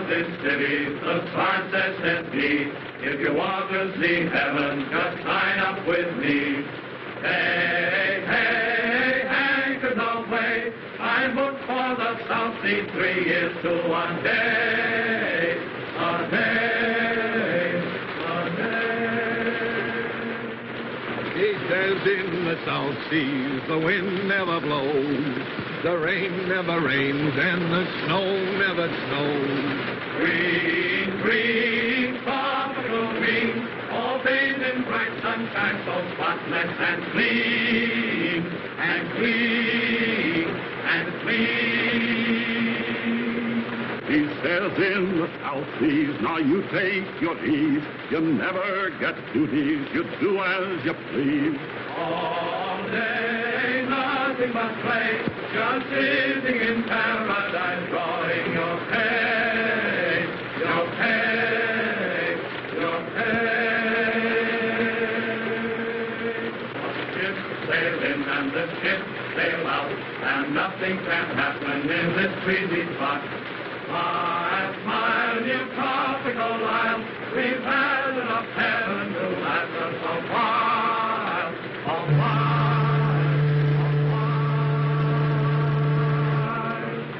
this city, the sign says set me. If you want to see heaven, just sign up with me. Hey, hey, anchors away. I booked for the South Sea 3 years to 1 day. A day, a day. He says in the South Seas the wind never blows, the rain never rains, and the snow never snows. Green, green, tropical green, all bathed in bright sunshine, so spotless and clean, and clean, and clean. He says in the South Seas, now you take your ease, you never get duties, you do as you please. All day, nothing but play, just sitting in paradise, drawing your pay, your pay, your pay. The ship sail in and the ship sail out, and nothing can happen in this breezy spot. Smile, smile, you tropical isle, we've had enough heaven to last us a while, a while, a while.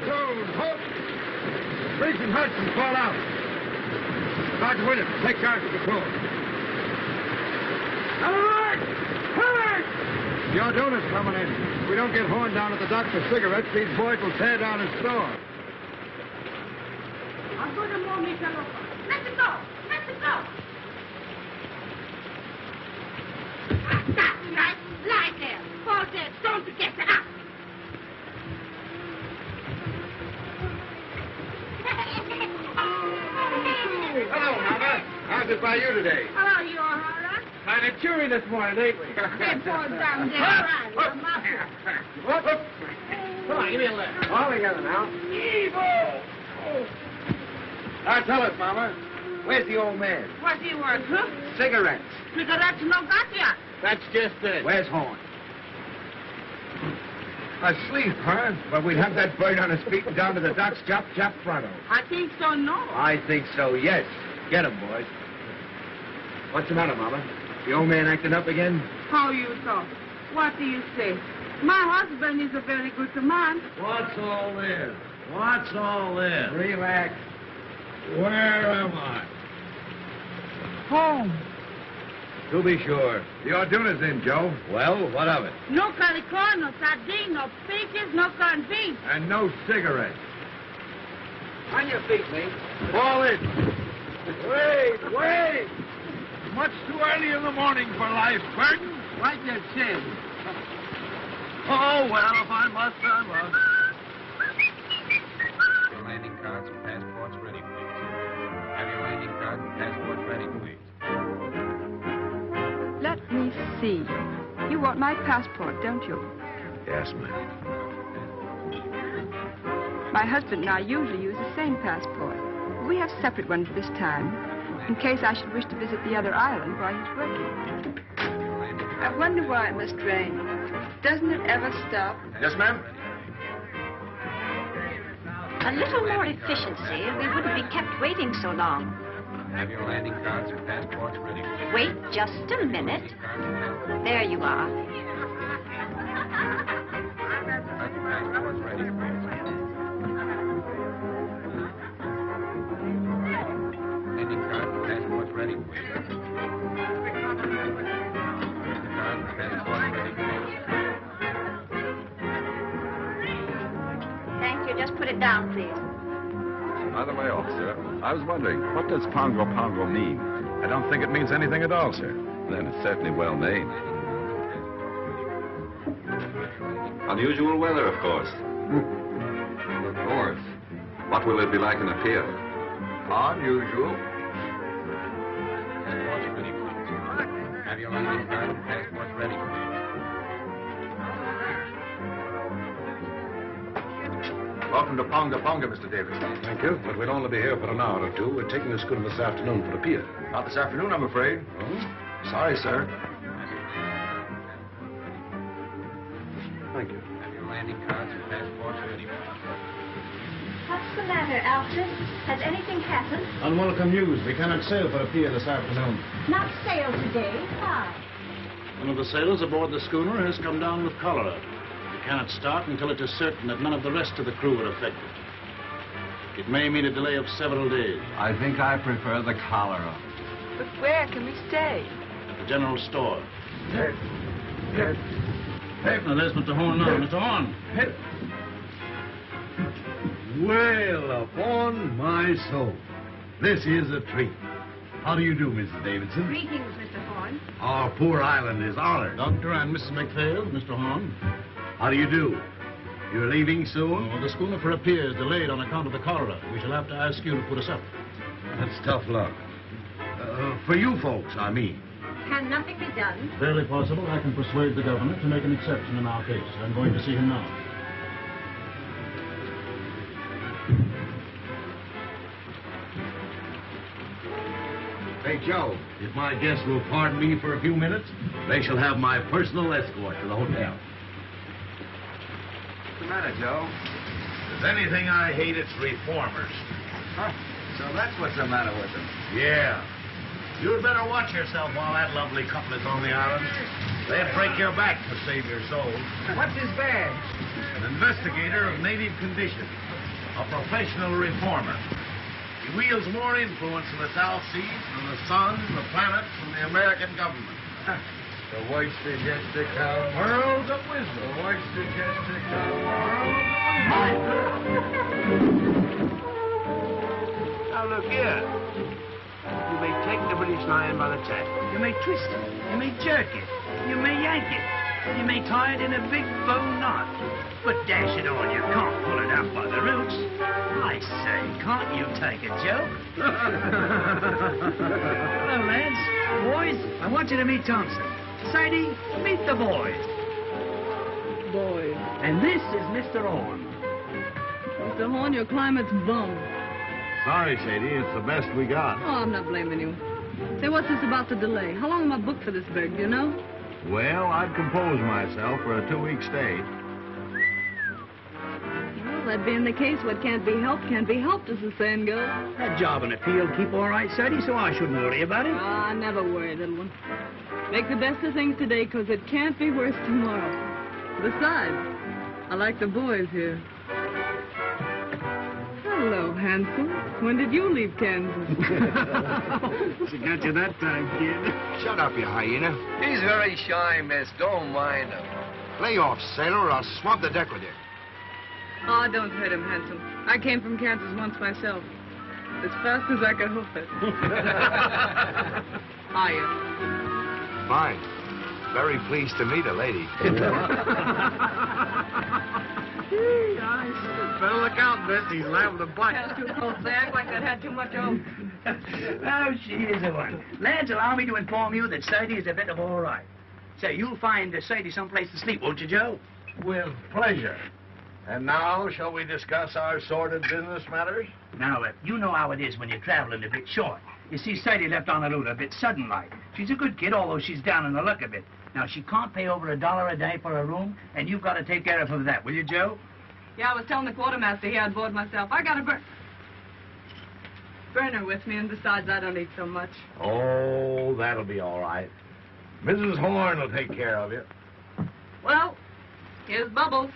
Joan, halt! Briggs and Huston, fall out. Sergeant Williams, take charge of the patrol. Alert! Alert! Your donor's coming in. If we don't get horned down at the dock for cigarettes, these boys will tear down his store. Let it go! Let it go! Stop, right? Lie there. Fall dead. Don't forget to up. Hello, Mama. How's it by you today? Hello, you all right? Kind of cheery this morning, ain't we? They fall down there, right? Come Whoop, whoop. Come on, give me a lift. All together now. Evil! Oh. Now tell us, Mama, where's the old man? What's he worth, huh? Cigarettes. Cigarettes no got yet. That's just it. Where's Horn? Asleep, huh? Well, we'd have that bird on his feet and down to the docks, chop, chop, pronto. I think so, no. I think so, yes. Get him, boys. What's the matter, Mama? The old man acting up again? How you talk? What do you say? My husband is a very good man. What's all this? What's all this? Relax. Where am I? Home. To be sure. The Orduna's in, Joe. Well, what of it? No calicorn, no sardine, no peaches, no corned beef. And no cigarettes. On your feet, mate. Fall in. Wait! Much too early in the morning for life, Burton. Like that said. Oh, well, if I must, I must. Your landing cards and passports ready, please. Have your landing card and passports ready, please. Let me see. You want my passport, don't you? Yes, ma'am. My husband and I usually use the same passport. We have separate ones this time, in case I should wish to visit the other island while he's working. I wonder why it must rain. Doesn't it ever stop? Yes, ma'am? A little more efficiency, and we wouldn't be kept waiting so long. Have your landing cards and passports ready, please. Wait just a minute. There you are. Have your passports ready, please. Landing cards and passports ready, please. Landing cards and passports ready, please. Thank you. Just put it down, please. By the way, officer, I was wondering, what does Pongo Pongo mean? I don't think it means anything at all, sir. Then it's certainly well named. Unusual weather, of course. Of course. What will it be like in the pier? Unusual. Passports ready, please. Have your landing card and passports ready, please. Welcome to Ponga Ponga, Mr. Davis. Thank you, but we'll only be here for an hour or two. We're taking the schooner this afternoon for the pier. Not this afternoon, I'm afraid. Oh? Sorry, sir. Thank you. Have your landing cards and passports ready, please. What's the matter, Alfred? Has anything happened? Unwelcome news. We cannot sail for a pier this afternoon. Not sail today. Why? One of the sailors aboard the schooner has come down with cholera. We cannot start until it is certain that none of the rest of the crew are affected. It may mean a delay of several days. I think I prefer the cholera. But where can we stay? At the general store. Hey, now there's Mr. Horn now. Mr. Horn. Well, upon my soul, this is a treat. How do you do, Mrs. Davidson? Greetings, Mr. Horn. Our poor island is honored. Doctor and Mrs. McPhail, Mr. Horn. How do you do? You're leaving soon? Oh, the schooner for a pier is delayed on account of the cholera. We shall have to ask you to put us up. That's tough luck. For you folks, I mean. Can nothing be done? Barely possible. I can persuade the governor to make an exception in our case. I'm going to see him now. Hey, Joe, if my guests will pardon me for a few minutes, they shall have my personal escort to the hotel. What's the matter, Joe? If there's anything I hate, it's reformers. Huh? So that's what's the matter with them. Yeah. You'd better watch yourself while that lovely couple is on the island. They'd break your back to save your soul. What's his badge? An investigator of native conditions. A professional reformer. He wields more influence in the South Seas than the sun, the planets, and the American government. The voice is yet to come. Worlds of wisdom. The voice is yet to come. Worlds of wisdom. Now look here. You may take the British Lion by the tail. You may twist it. You may jerk it. You may yank it. You may tie it in a big bow knot. But dash it all, you can't pull it out by the roots. I say, can't you take a joke? Hello, lads. Boys, I want you to meet Thompson. Sadie, meet the boys. Boys. And this is Mr. Horn. Mr. Horn, your climate's bum. Sorry, Sadie. It's the best we got. Oh, I'm not blaming you. Say, what's this about the delay? How long am I booked for this brig, do you know? Well, I'd compose myself for a 2-week stay. Well, that being the case, what can't be helped, as the saying goes. That job in the field keep all right, Sadie, so I shouldn't worry about it. Oh, I never worry, little one. Make the best of things today, 'cause it can't be worse tomorrow. Besides, I like the boys here. Hello, handsome. When did you leave Kansas? She got you that time, kid. Shut up, you hyena. He's very shy, miss. Don't mind him. Lay off, sailor, or I'll swab the deck with you. Oh, don't hurt him, handsome. I came from Kansas once myself. As fast as I could hoof it. Hiya. Fine. Very pleased to meet a lady. Better look out, miss. He's liable to bite. That's too close. They act like they'd had too much of. Oh, she is a one. Lads, allow me to inform you that Sadie is a bit of all right. Say, you'll find Sadie someplace to sleep, won't you, Joe? With pleasure. And now, shall we discuss our sordid business matters? Now, you know how it is when you're traveling a bit short. You see, Sadie left on the road a bit sudden-like. She's a good kid, although she's down in the luck a bit. Now, she can't pay over $1 a day for a room, and you've got to take care of her for that, will you, Joe? Yeah, I was telling the quartermaster here I'd board myself. I got a burner with me, and besides, I don't eat so much. Oh, that'll be all right. Mrs. Horn will take care of you. Well, here's Bubbles.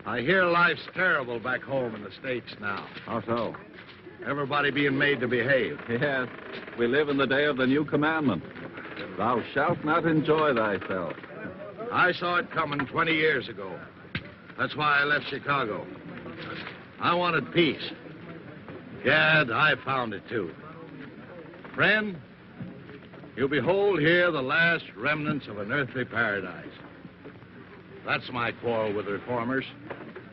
I hear life's terrible back home in the States now. How so? Everybody being made to behave. Yes, we live in the day of the new commandment. Thou shalt not enjoy thyself. I saw it coming 20 years ago. That's why I left Chicago. I wanted peace. Gad, I found it too. Friend, you behold here the last remnants of an earthly paradise. That's my quarrel with reformers.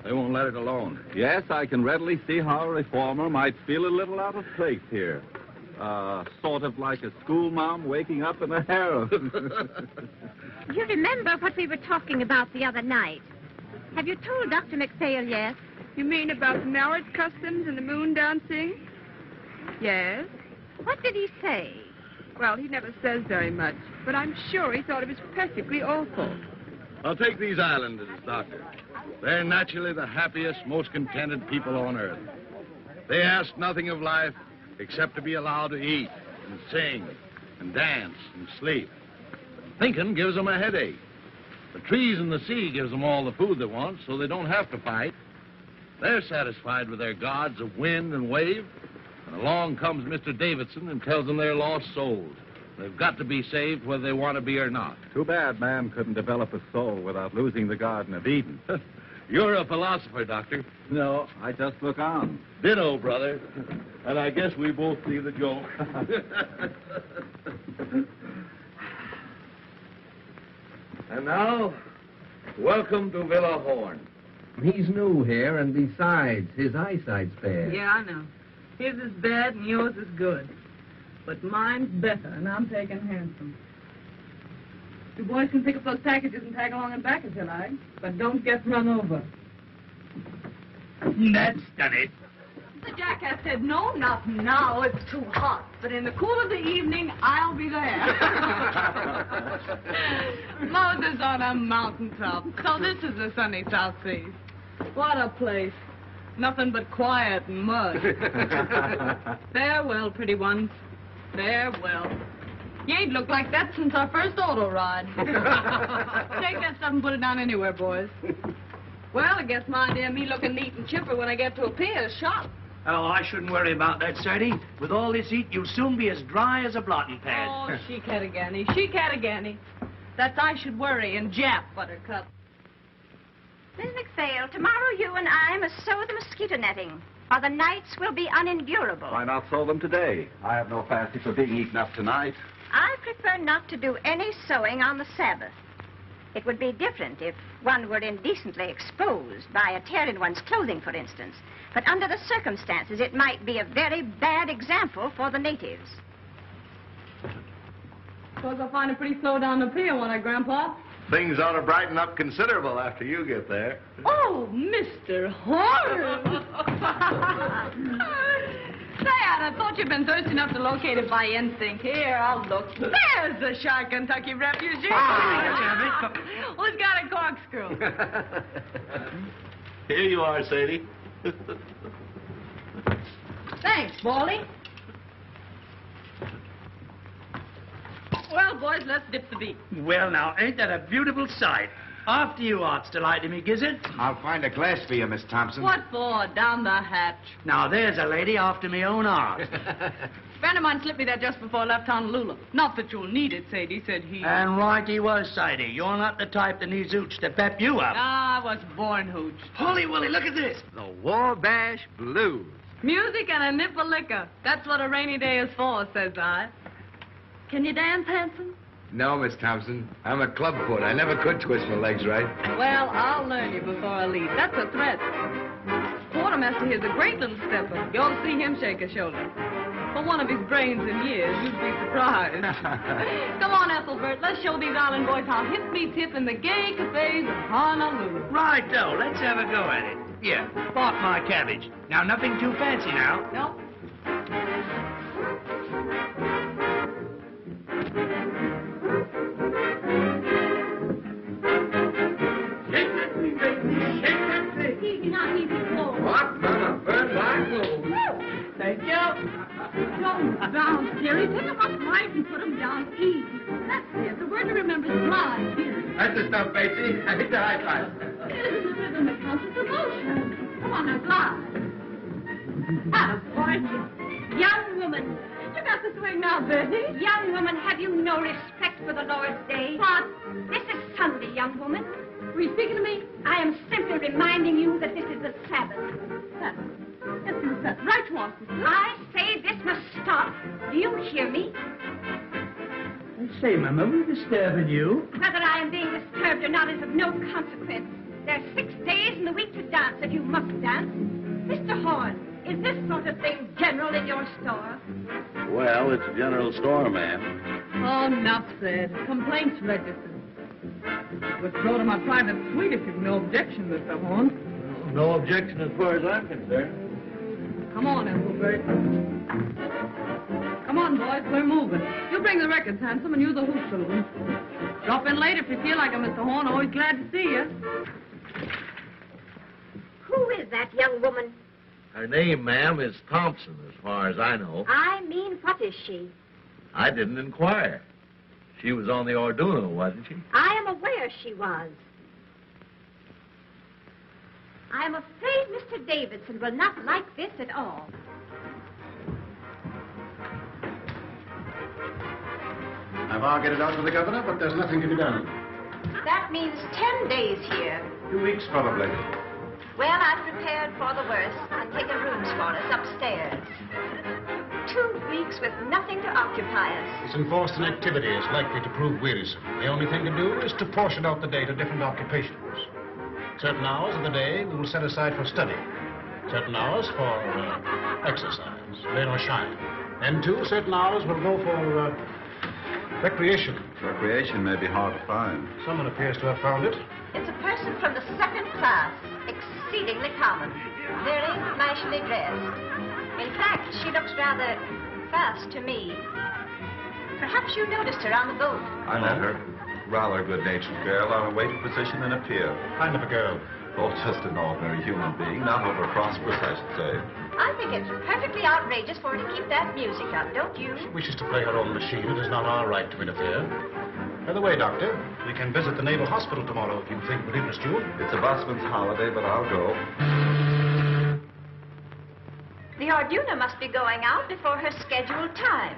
They won't let it alone. Yes, I can readily see how a reformer might feel a little out of place here. Sort of like a schoolma'am waking up in a harem. You remember what we were talking about the other night? Have you told Dr. McPhail yet? You mean about marriage customs and the moon dancing? Yes. What did he say? Well, he never says very much, but I'm sure he thought it was perfectly awful. I'll take these islanders, Doctor. They're naturally the happiest, most contented people on earth. They ask nothing of life except to be allowed to eat and sing and dance and sleep. Thinking gives them a headache. The trees and the sea gives them all the food they want, so they don't have to fight. They're satisfied with their gods of wind and wave. And along comes Mr. Davidson and tells them they're lost souls. They've got to be saved whether they want to be or not. Too bad man couldn't develop a soul without losing the Garden of Eden. You're a philosopher, Doctor. No, I just look on. Ditto, brother. And I guess we both see the joke. And now, welcome to Villa Horn. He's new here, and besides, his eyesight's bad. Yeah, I know. His is bad and yours is good. But mine's better, and I'm taking handsome. You boys can pick up those packages and tag along and back if you like, but don't get run over. That's done it. The jackass said, no, not now, it's too hot. But in the cool of the evening, I'll be there. Moses on a mountaintop. So this is the sunny South Seas. What a place. Nothing but quiet and mud. Farewell, pretty ones. Farewell. You ain't looked like that since our first auto ride. Take that stuff and put it down anywhere, boys. Well, I guess my idea of me looking neat and chipper when I get to a pier is shot. Oh, I shouldn't worry about that, Sadie. With all this heat, you'll soon be as dry as a blotting pad. Oh, she-catagani, she-catagani. That's I should worry and Jap, Buttercup. Miss McPhail, tomorrow you and I must sew the mosquito netting, or the nights will be unendurable. Why not sow them today? I have no fancy for being eaten up tonight. I prefer not to do any sewing on the Sabbath. It would be different if one were indecently exposed by a tear in one's clothing, for instance. But under the circumstances, it might be a very bad example for the natives. Suppose I'll find it pretty slow down the pier, won't I, Grandpa? Things ought to brighten up considerable after you get there. Oh, Mr. Horace! Say, I thought you'd been thirsty enough to locate it by instinct. Here, I'll look. There's the shy Kentucky refugee. Who's got a corkscrew? Here you are, Sadie. Thanks, Baldy. Well, boys, let's dip the beat. Well, now, ain't that a beautiful sight? After you, Art's delight to me, Gizzard. I'll find a glass for you, Miss Thompson. What for? Down the hatch. Now, there's a lady after me own art. Friend of mine slipped me that just before I left Honolulu. Not that you'll need it, Sadie, said he. And right he was, Sadie. You're not the type that needs hooch to pep you up. I was born hooch. Holy Willie, look at this. The Wabash Blues. Music and a nip of liquor. That's what a rainy day is for, says I. Can you dance, handsome? No, Miss Thompson. I'm a clubfoot. I never could twist my legs right. Well, I'll learn you before I leave. That's a threat. Quartermaster here's a great little stepper. You ought to see him shake a shoulder. For one of his brains in years, you'd be surprised. Come on, Ethelbert. Let's show these island boys how hip meets hip in the gay cafes of Honolulu. Right, though. Let's have a go at it. Here, spot my cabbage. Now, nothing too fancy now. Nope. What? Mama, bird like blue. Thank you. Go down, Jerry. Pick them up right and put them down easy. That's it. The word to remember is glide, dear. That's the stuff, Batesy. I hit the high five. It isn't the rhythm that counts, it's emotion. Come on now, glide. Ah, boy. Young woman, You got to swing now, Betty. Young woman, have you no respect for the Lord's day? What? This is Sunday, young woman. Were you speaking to me? I am simply reminding you that this is the Sabbath. Sabbath. Yes, you said right, Watson. I say this must stop. Do you hear me? I say, Mama, we're disturbing you. Whether I am being disturbed or not is of no consequence. There are 6 days in the week to dance if you must dance. Mr. Horn, is this sort of thing general in your store? Well, it's a general store, ma'am. Oh, enough said. Complaints registered. Withdraw to my private suite if you've no objection, Mr. Horn. No objection as far as I'm concerned. Come on, Ethelbert. Come on, boys, we're moving. You bring the records, Handsome, and you the hoop children. Drop in late if you feel like it, Mr. Horn. Always glad to see you. Who is that young woman? Her name, ma'am, is Thompson, as far as I know. I mean, what is she? I didn't inquire. She was on the Orduno, wasn't she? I am aware she was. I am afraid Mr. Davidson will not like this at all. I've argued it out with the governor, but there's nothing to be done. That means 10 days here. 2 weeks, probably. Well, I've prepared for the worst and taken rooms for us upstairs. 2 weeks with nothing to occupy us. This enforced inactivity is likely to prove wearisome. The only thing to do is to portion out the day to different occupations. Certain hours of the day we will set aside for study. Certain hours for exercise, rain or shine. Then, too, certain hours will go for recreation. Recreation may be hard to find. Someone appears to have found it. It's a person from the 2nd class, exceedingly common, very flashily dressed. In fact, she looks rather fast to me. Perhaps you noticed her on the boat. I met her. Rather good-natured girl on a waiting position in a pier. Kind of a girl. Oh, just an ordinary human being, not over prosperous, I should say. I think it's perfectly outrageous for her to keep that music up, don't you? She wishes to play her own machine. It is not our right to interfere. By the way, Doctor, we can visit the Naval Hospital tomorrow if you think it would interest you. It's a busman's holiday, but I'll go. The Orduna must be going out before her scheduled time.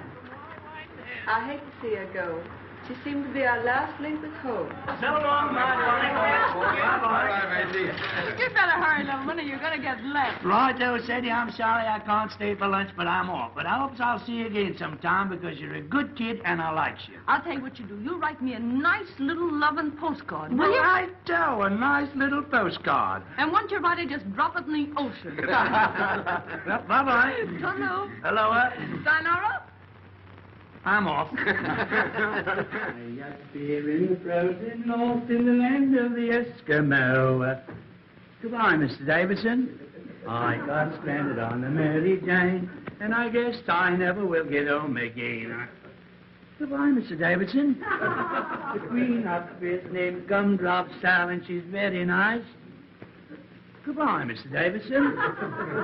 I hate to see her go. She seemed to be our last link with hope. So long, my darling. Bye, Maisie. You better hurry, little one, or you're going to get left. Righto, Sadie, I'm sorry I can't stay for lunch, but I'm off. But I hope I'll see you again sometime because you're a good kid and I like you. I'll tell you what you do. You write me a nice little loving postcard, will you? Righto, a nice little postcard. And once you write it, just drop it in the ocean. Well, bye-bye. Hello. Hello, Sayonara. I'm off. I got beer in the frozen north in the land of the Eskimo. Goodbye, Mr. Davidson. I got stranded on the Mary Jane, and I guess I never will get home again. Goodbye, Mr. Davidson. The queen up is named Gumdrop Sal, and she's very nice. Goodbye, Mr. Davidson.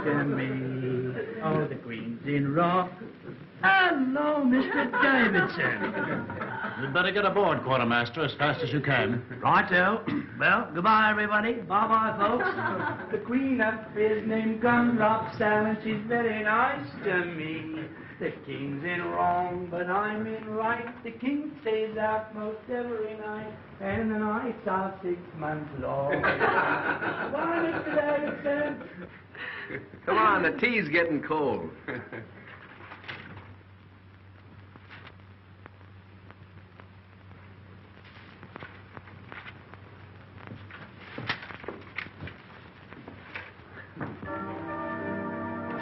To me, oh, the queen's in rock. Hello, Mr. Davidson. You'd better get aboard, Quartermaster, as fast as you can. Righto. Well, goodbye, everybody. Bye-bye, folks. The queen up is named Gumdrop Sal, and she's very nice to me. The king's in wrong, but I'm in right. The king stays out most every night, and the nights are 6 months long. Bye, Mr. Davidson. Come on, the tea's getting cold.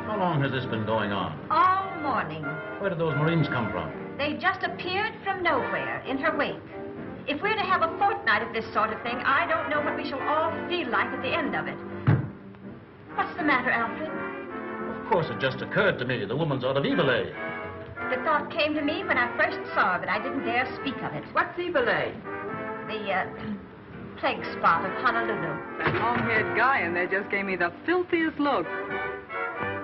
How long has this been going on? All morning. Where did those Marines come from? They just appeared from nowhere in her wake. If we're to have a fortnight of this sort of thing, I don't know what we shall all feel like at the end of it. What's the matter, Alfred? Of course, it just occurred to me the woman's out of Evil-A. The thought came to me when I first saw her, but I didn't dare speak of it. What's Evil-A? The, plague spot of Honolulu. That long-haired guy in there just gave me the filthiest look.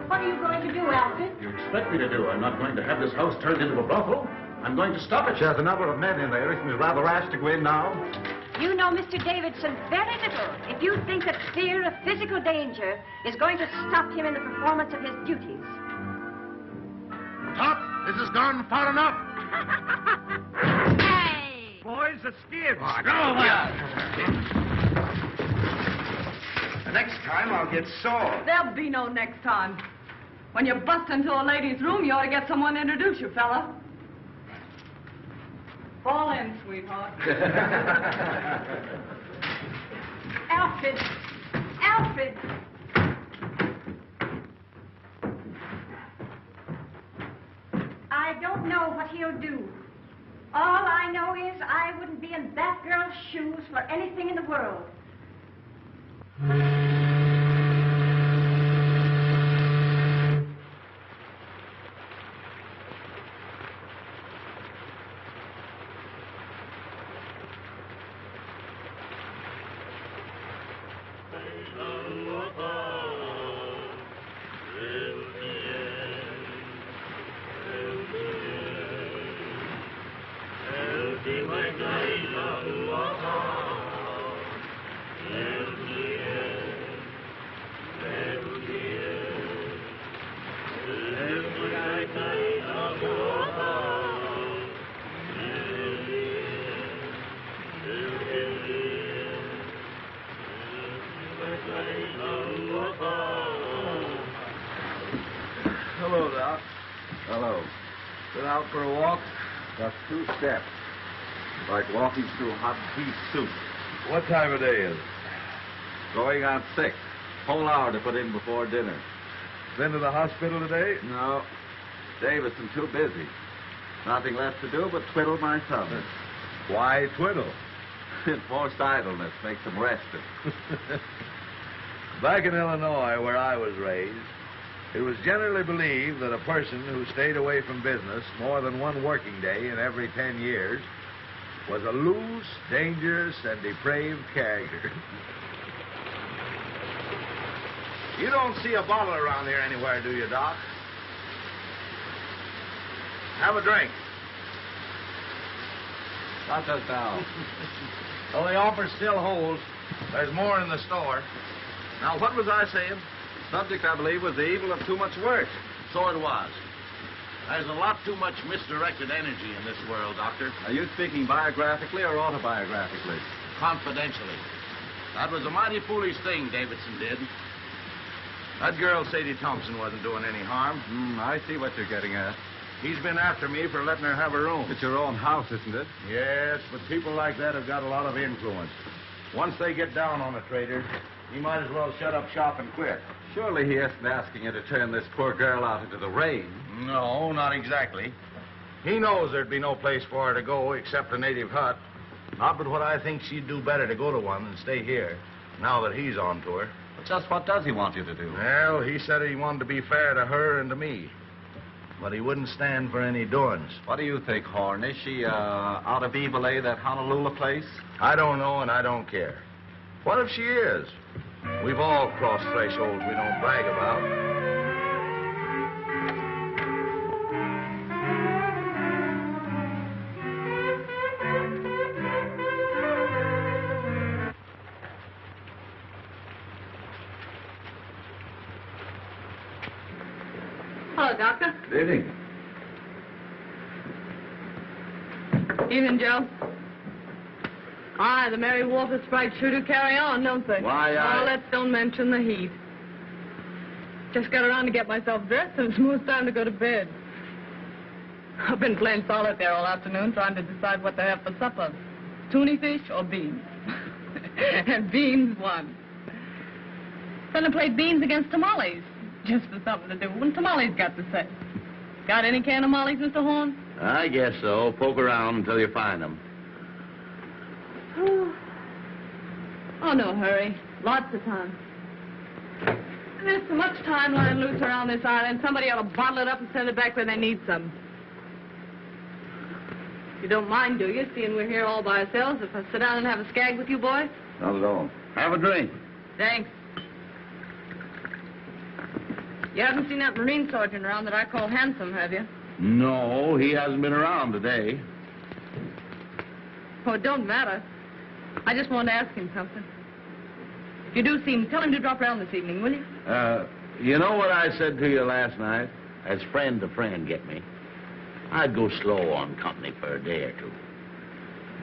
What are you going to do, Alfred? You expect me to do? I'm not going to have this house turned into a brothel. I'm going to stop it. There's a number of men in there. Isn't it rather rash to go in now? You know Mr. Davidson very little if you think that fear of physical danger is going to stop him in the performance of his duties. Stop! This has gone far enough. Hey! Boys, the skids. Oh, go The next time I'll get sore. There'll be no next time. When you bust into a lady's room, you ought to get someone to introduce you, fella. Fall in, sweetheart. Alfred! Alfred! I don't know what he'll do. All I know is I wouldn't be in that girl's shoes for anything in the world. Hello, Doc. Hello. Been out for a walk? Just 2 steps. Like walking through hot beef soup. What time of day is it? Going on 6. Whole hour to put in before dinner. Been to the hospital today? No. Davison too busy. Nothing left to do but twiddle my thumbs. Why twiddle? Forced idleness makes him rested. Back in Illinois, where I was raised, it was generally believed that a person who stayed away from business more than one working day in every 10 years was a loose, dangerous, and depraved character. You don't see a bottle around here anywhere, do you, Doc? Have a drink. Not just now. Well, the offer still holds. There's more in the store. Now, what was I saying? Subject, I believe, was the evil of too much work. So it was. There's a lot too much misdirected energy in this world, Doctor. Are you speaking biographically or autobiographically? Confidentially. That was a mighty foolish thing Davidson did. That girl, Sadie Thompson, wasn't doing any harm. I see what you're getting at. He's been after me for letting her have her room. It's your own house, isn't it? Yes, but people like that have got a lot of influence. Once they get down on a trader, he might as well shut up shop and quit. Surely he isn't asking you to turn this poor girl out into the rain. No, not exactly. He knows there'd be no place for her to go except a native hut. Not but what I think she'd do better to go to one than stay here, now that he's on to her. But just what does he want you to do? Well, he said he wanted to be fair to her and to me. But he wouldn't stand for any doings. What do you think, Horn? Is she out of Evil A, that Honolulu place? I don't know, and I don't care. What if she is? We've all crossed thresholds we don't brag about. Hello, Doctor. Good evening. Evening, Joe. Aye, the Mary Walter Sprite sure do carry on, don't they? Why, Oh, let's don't mention the heat. Just got around to get myself dressed, and it's most time to go to bed. I've been playing solitaire all afternoon, trying to decide what to have for supper. Tuna fish or beans? And beans won. Then I played beans against tamales, just for something to do. When tamales got to say. Got any can of mollies, Mr. Horn? I guess so. Poke around until you find them. Oh, no hurry. Lots of time. There's so much time lying loose around this island, somebody ought to bottle it up and send it back where they need some. You don't mind, do you, seeing we're here all by ourselves, if I sit down and have a skag with you boys? Not at all. Have a drink. Thanks. You haven't seen that Marine sergeant around that I call handsome, have you? No, he hasn't been around today. Oh, it don't matter. I just wanted to ask him something. If you do see him, tell him to drop around this evening, will you? You know what I said to you last night? As friend to friend, get me. I'd go slow on company for a day or two.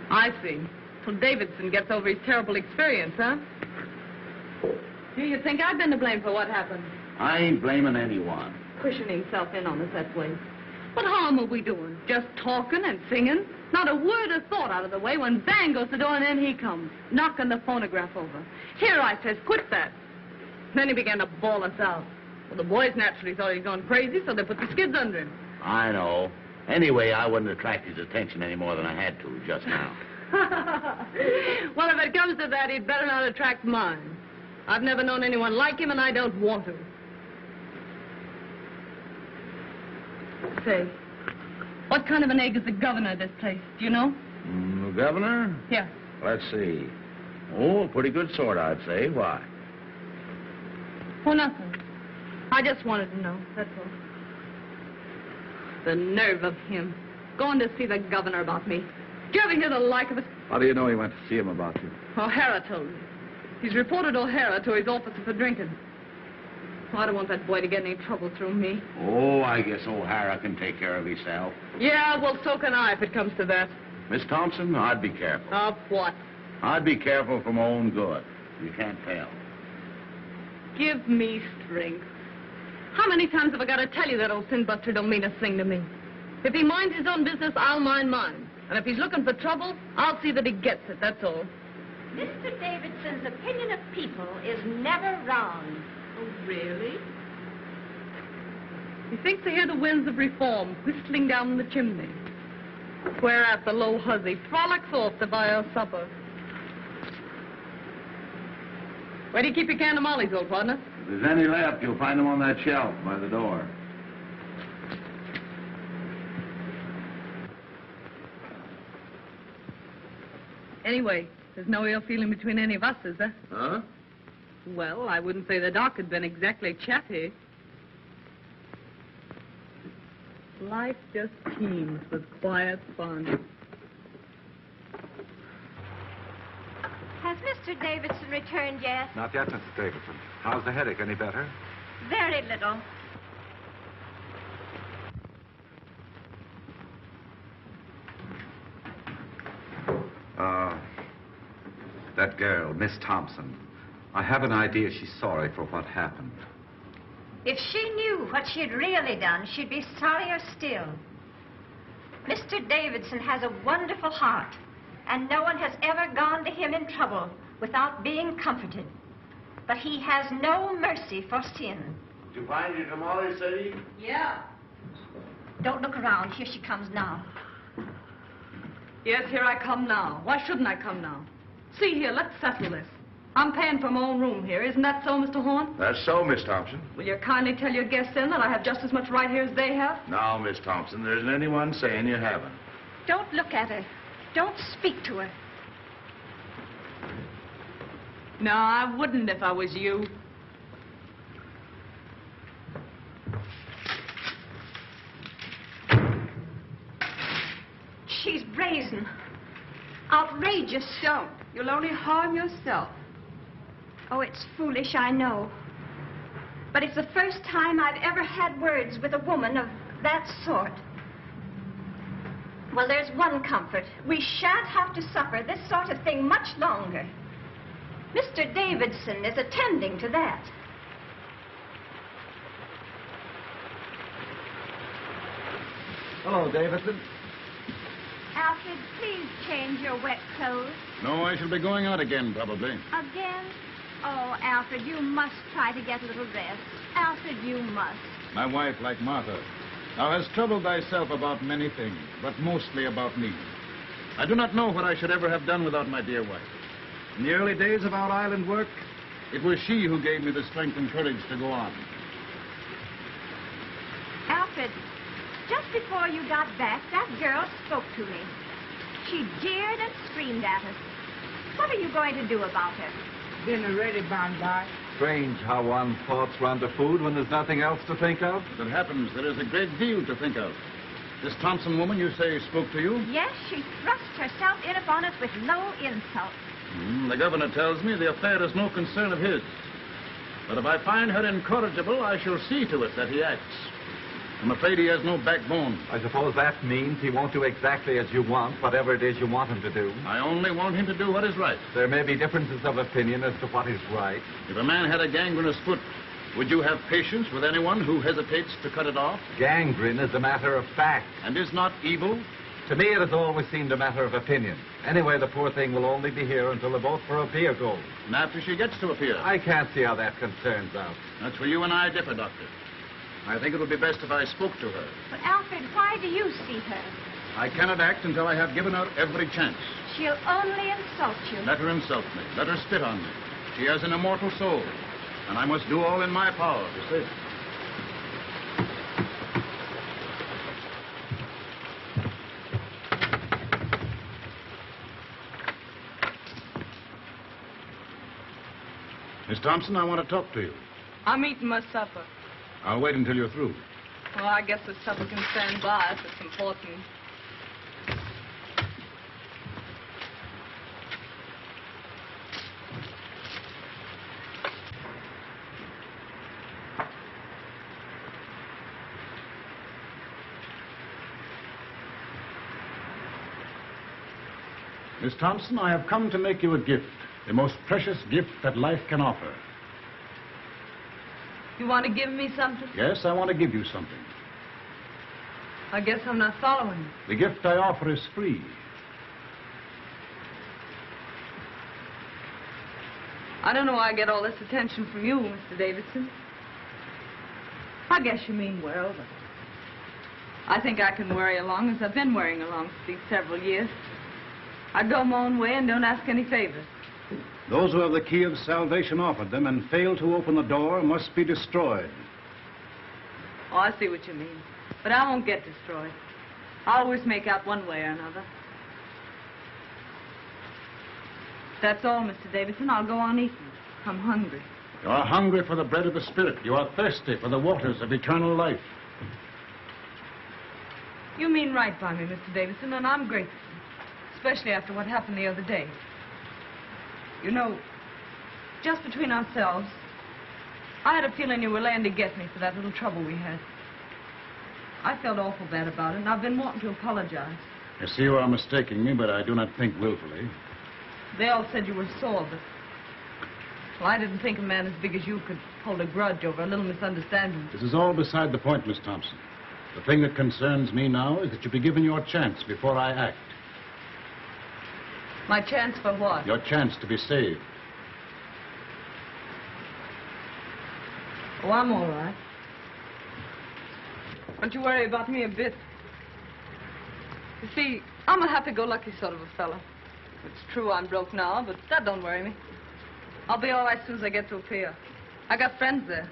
I see. Till Davidson gets over his terrible experience, huh? Do you think I've been to blame for what happened? I ain't blaming anyone. Pushing himself in on us that way. What harm are we doing? Just talking and singing? Not a word of thought out of the way when bang goes the door and in he comes, knocking the phonograph over. Here, I says, quit that. Then he began to bawl us out. Well, the boys naturally thought he'd gone crazy, so they put the skids under him. I know. Anyway, I wouldn't attract his attention any more than I had to just now. Well, if it comes to that, he'd better not attract mine. I've never known anyone like him, and I don't want to. Say, what kind of an egg is the governor of this place? Do you know? The governor? Yeah. Let's see. Oh, a pretty good sort, I'd say. Why? Oh, nothing. I just wanted to know, that's all. The nerve of him. Going to see the governor about me. Do you ever hear the like of it? How do you know he went to see him about you? O'Hara told me. He's reported O'Hara to his officer for drinking. Oh, I don't want that boy to get any trouble through me. Oh, I guess O'Hara can take care of himself. Yeah, well, so can I if it comes to that. Miss Thompson, I'd be careful. Of what? I'd be careful for my own good. You can't tell. Give me strength. How many times have I got to tell you that old sin-buster don't mean a thing to me? If he minds his own business, I'll mind mine. And if he's looking for trouble, I'll see that he gets it, that's all. Mr. Davidson's opinion of people is never wrong. Oh, really? He thinks to hear the winds of reform whistling down the chimney. Whereat the low hussy frolics off to buy her supper. Where do you keep your can of mollies, old partner? If there's any left, you'll find them on that shelf by the door. Anyway, there's no ill feeling between any of us, is there? Huh? Well, I wouldn't say the doc had been exactly chatty. Life just teems with quiet fun. Has Mr. Davidson returned yet? Not yet, Mrs. Davidson. How's the headache? Any better? Very little. That girl, Miss Thompson. I have an idea she's sorry for what happened. If she knew what she had really done, she'd be sorrier still. Mr. Davidson has a wonderful heart, and no one has ever gone to him in trouble without being comforted. But he has no mercy for sin. Did you find your tamales, Sadie? Yeah. Don't look around. Here she comes now. Yes, here I come now. Why shouldn't I come now? See here, let's settle this. I'm paying for my own room here. Isn't that so, Mr. Horn? That's so, Miss Thompson. Will you kindly tell your guests then that I have just as much right here as they have? Now, Miss Thompson, there isn't anyone saying you haven't. Don't look at her. Don't speak to her. No, I wouldn't if I was you. She's brazen. Outrageous. Don't. You'll only harm yourself. Oh, it's foolish, I know. But it's the first time I've ever had words with a woman of that sort. Well, there's one comfort. We shan't have to suffer this sort of thing much longer. Mr. Davidson is attending to that. Hello, Davidson. Alfred, please change your wet clothes. No, I shall be going out again, probably. Again? Oh, Alfred, you must try to get a little rest. Alfred, you must. My wife, like Martha, thou hast troubled thyself about many things, but mostly about me. I do not know what I should ever have done without my dear wife. In the early days of our island work, it was she who gave me the strength and courage to go on. Alfred, just before you got back, that girl spoke to me. She jeered and screamed at us. What are you going to do about her? Dinner ready, by. Strange how one's thoughts run to food when there's nothing else to think of. As it happens, there is a great deal to think of. This Thompson woman, you say, spoke to you? Yes, she thrust herself in upon us with low insult. The governor tells me the affair is no concern of his. But if I find her incorrigible, I shall see to it that he acts. I'm afraid he has no backbone. I suppose that means he won't do exactly as you want, whatever it is you want him to do. I only want him to do what is right. There may be differences of opinion as to what is right. If a man had a gangrenous foot, would you have patience with anyone who hesitates to cut it off? Gangrene is a matter of fact. And is not evil? To me, it has always seemed a matter of opinion. Anyway, the poor thing will only be here until the vote for a pier goes. And after she gets to a pier? I can't see how that concerns us. That's where you and I differ, Doctor. I think it would be best if I spoke to her. But, Alfred, why do you see her? I cannot act until I have given her every chance. She'll only insult you. Let her insult me. Let her spit on me. She has an immortal soul, and I must do all in my power to save it. Miss Thompson, I want to talk to you. I'm eating my supper. I'll wait until you're through. Well, I guess the supper can stand by if it's important. Miss Thompson, I have come to make you a gift, the most precious gift that life can offer. You want to give me something? Yes, I want to give you something. I guess I'm not following you. The gift I offer is free. I don't know why I get all this attention from you, Mr. Davidson. I guess you mean well, but I think I can worry along as I've been worrying along for these several years. I go my own way and don't ask any favors. Those who have the key of salvation offered them and fail to open the door must be destroyed. Oh, I see what you mean. But I won't get destroyed. I'll always make out one way or another. That's all, Mr. Davidson. I'll go on eating. I'm hungry. You are hungry for the bread of the Spirit. You are thirsty for the waters of eternal life. You mean right by me, Mr. Davidson, and I'm grateful. Especially after what happened the other day. You know, just between ourselves, I had a feeling you were laying to get me for that little trouble we had. I felt awful bad about it, and I've been wanting to apologize. I see you are mistaking me, but I do not think willfully. They all said you were sore, but... Well, I didn't think a man as big as you could hold a grudge over a little misunderstanding. This is all beside the point, Miss Thompson. The thing that concerns me now is that you be given your chance before I act. My chance for what? Your chance to be saved. Oh, I'm all right. Don't you worry about me a bit. You see, I'm a happy-go-lucky sort of a fella. It's true I'm broke now, but that don't worry me. I'll be all right as soon as I get to a pier. I got friends there.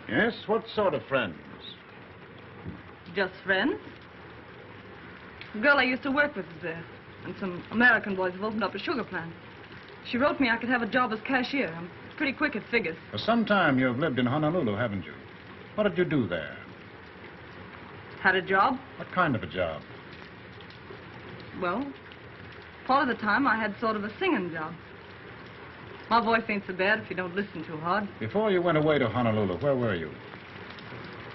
Yes? What sort of friends? Just friends. The girl I used to work with is there. And some American boys have opened up a sugar plant. She wrote me I could have a job as cashier. I'm pretty quick at figures. For some time you've lived in Honolulu, haven't you? What did you do there? Had a job? What kind of a job? Well, part of the time I had sort of a singing job. My voice ain't so bad if you don't listen too hard. Before you went away to Honolulu, where were you?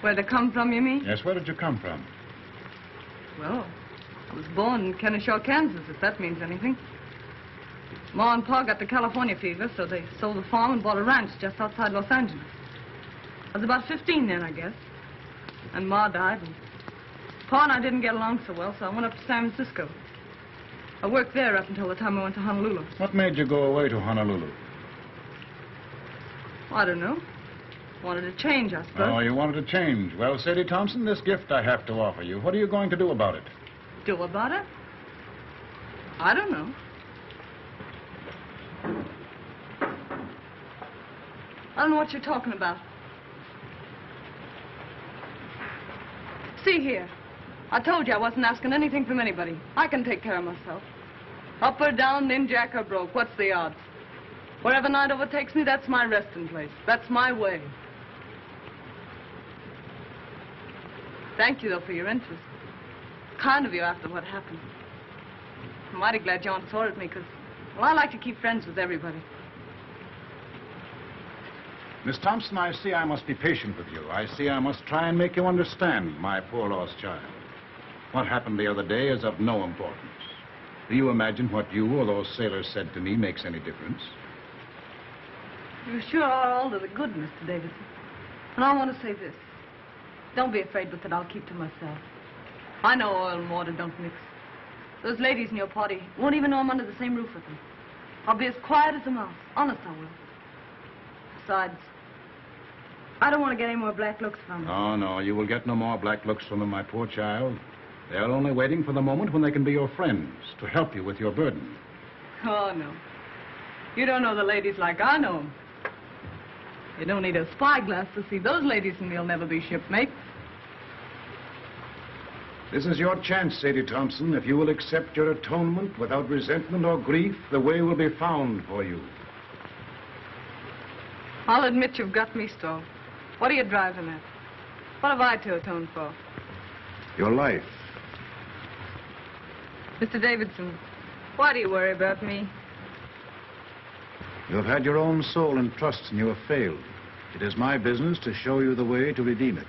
Where they come from, you mean? Yes, where did you come from? Well, I was born in Kennesaw, Kansas, if that means anything. Ma and Pa got the California fever, so they sold the farm and bought a ranch just outside Los Angeles. I was about 15 then, I guess. And Ma died, and Pa and I didn't get along so well, so I went up to San Francisco. I worked there up until the time I went to Honolulu. What made you go away to Honolulu? Well, I don't know. Wanted to change, I suppose. Oh, you wanted to change. Well, Sadie Thompson, this gift I have to offer you. What are you going to do about it? Do about it? I don't know. I don't know what you're talking about. See here. I told you I wasn't asking anything from anybody. I can take care of myself. Up or down, ninjack or broke. What's the odds? Wherever night overtakes me, that's my resting place. That's my way. Thank you, though, for your interest. Kind of you after what happened. I'm mighty glad you aren't sore at me, because, well, I like to keep friends with everybody. Miss Thompson, I see I must be patient with you. I see I must try and make you understand, my poor lost child. What happened the other day is of no importance. Do you imagine what you or those sailors said to me makes any difference? You sure are all to the good, Mr. Davidson. And I want to say this. Don't be afraid with it. I'll keep to myself. I know oil and water don't mix. Those ladies in your party won't even know I'm under the same roof with them. I'll be as quiet as a mouse. Honest, I will. Besides, I don't want to get any more black looks from them. Oh, no, you will get no more black looks from them, my poor child. They're only waiting for the moment when they can be your friends, to help you with your burden. Oh, no. You don't know the ladies like I know them. You don't need a spyglass to see those ladies, and they'll never be shipmates. This is your chance, Sadie Thompson. If you will accept your atonement without resentment or grief, the way will be found for you. I'll admit you've got me stalled. What are you driving at? What have I to atone for? Your life. Mr. Davidson, why do you worry about me? You have had your own soul in trust and you have failed. It is my business to show you the way to redeem it.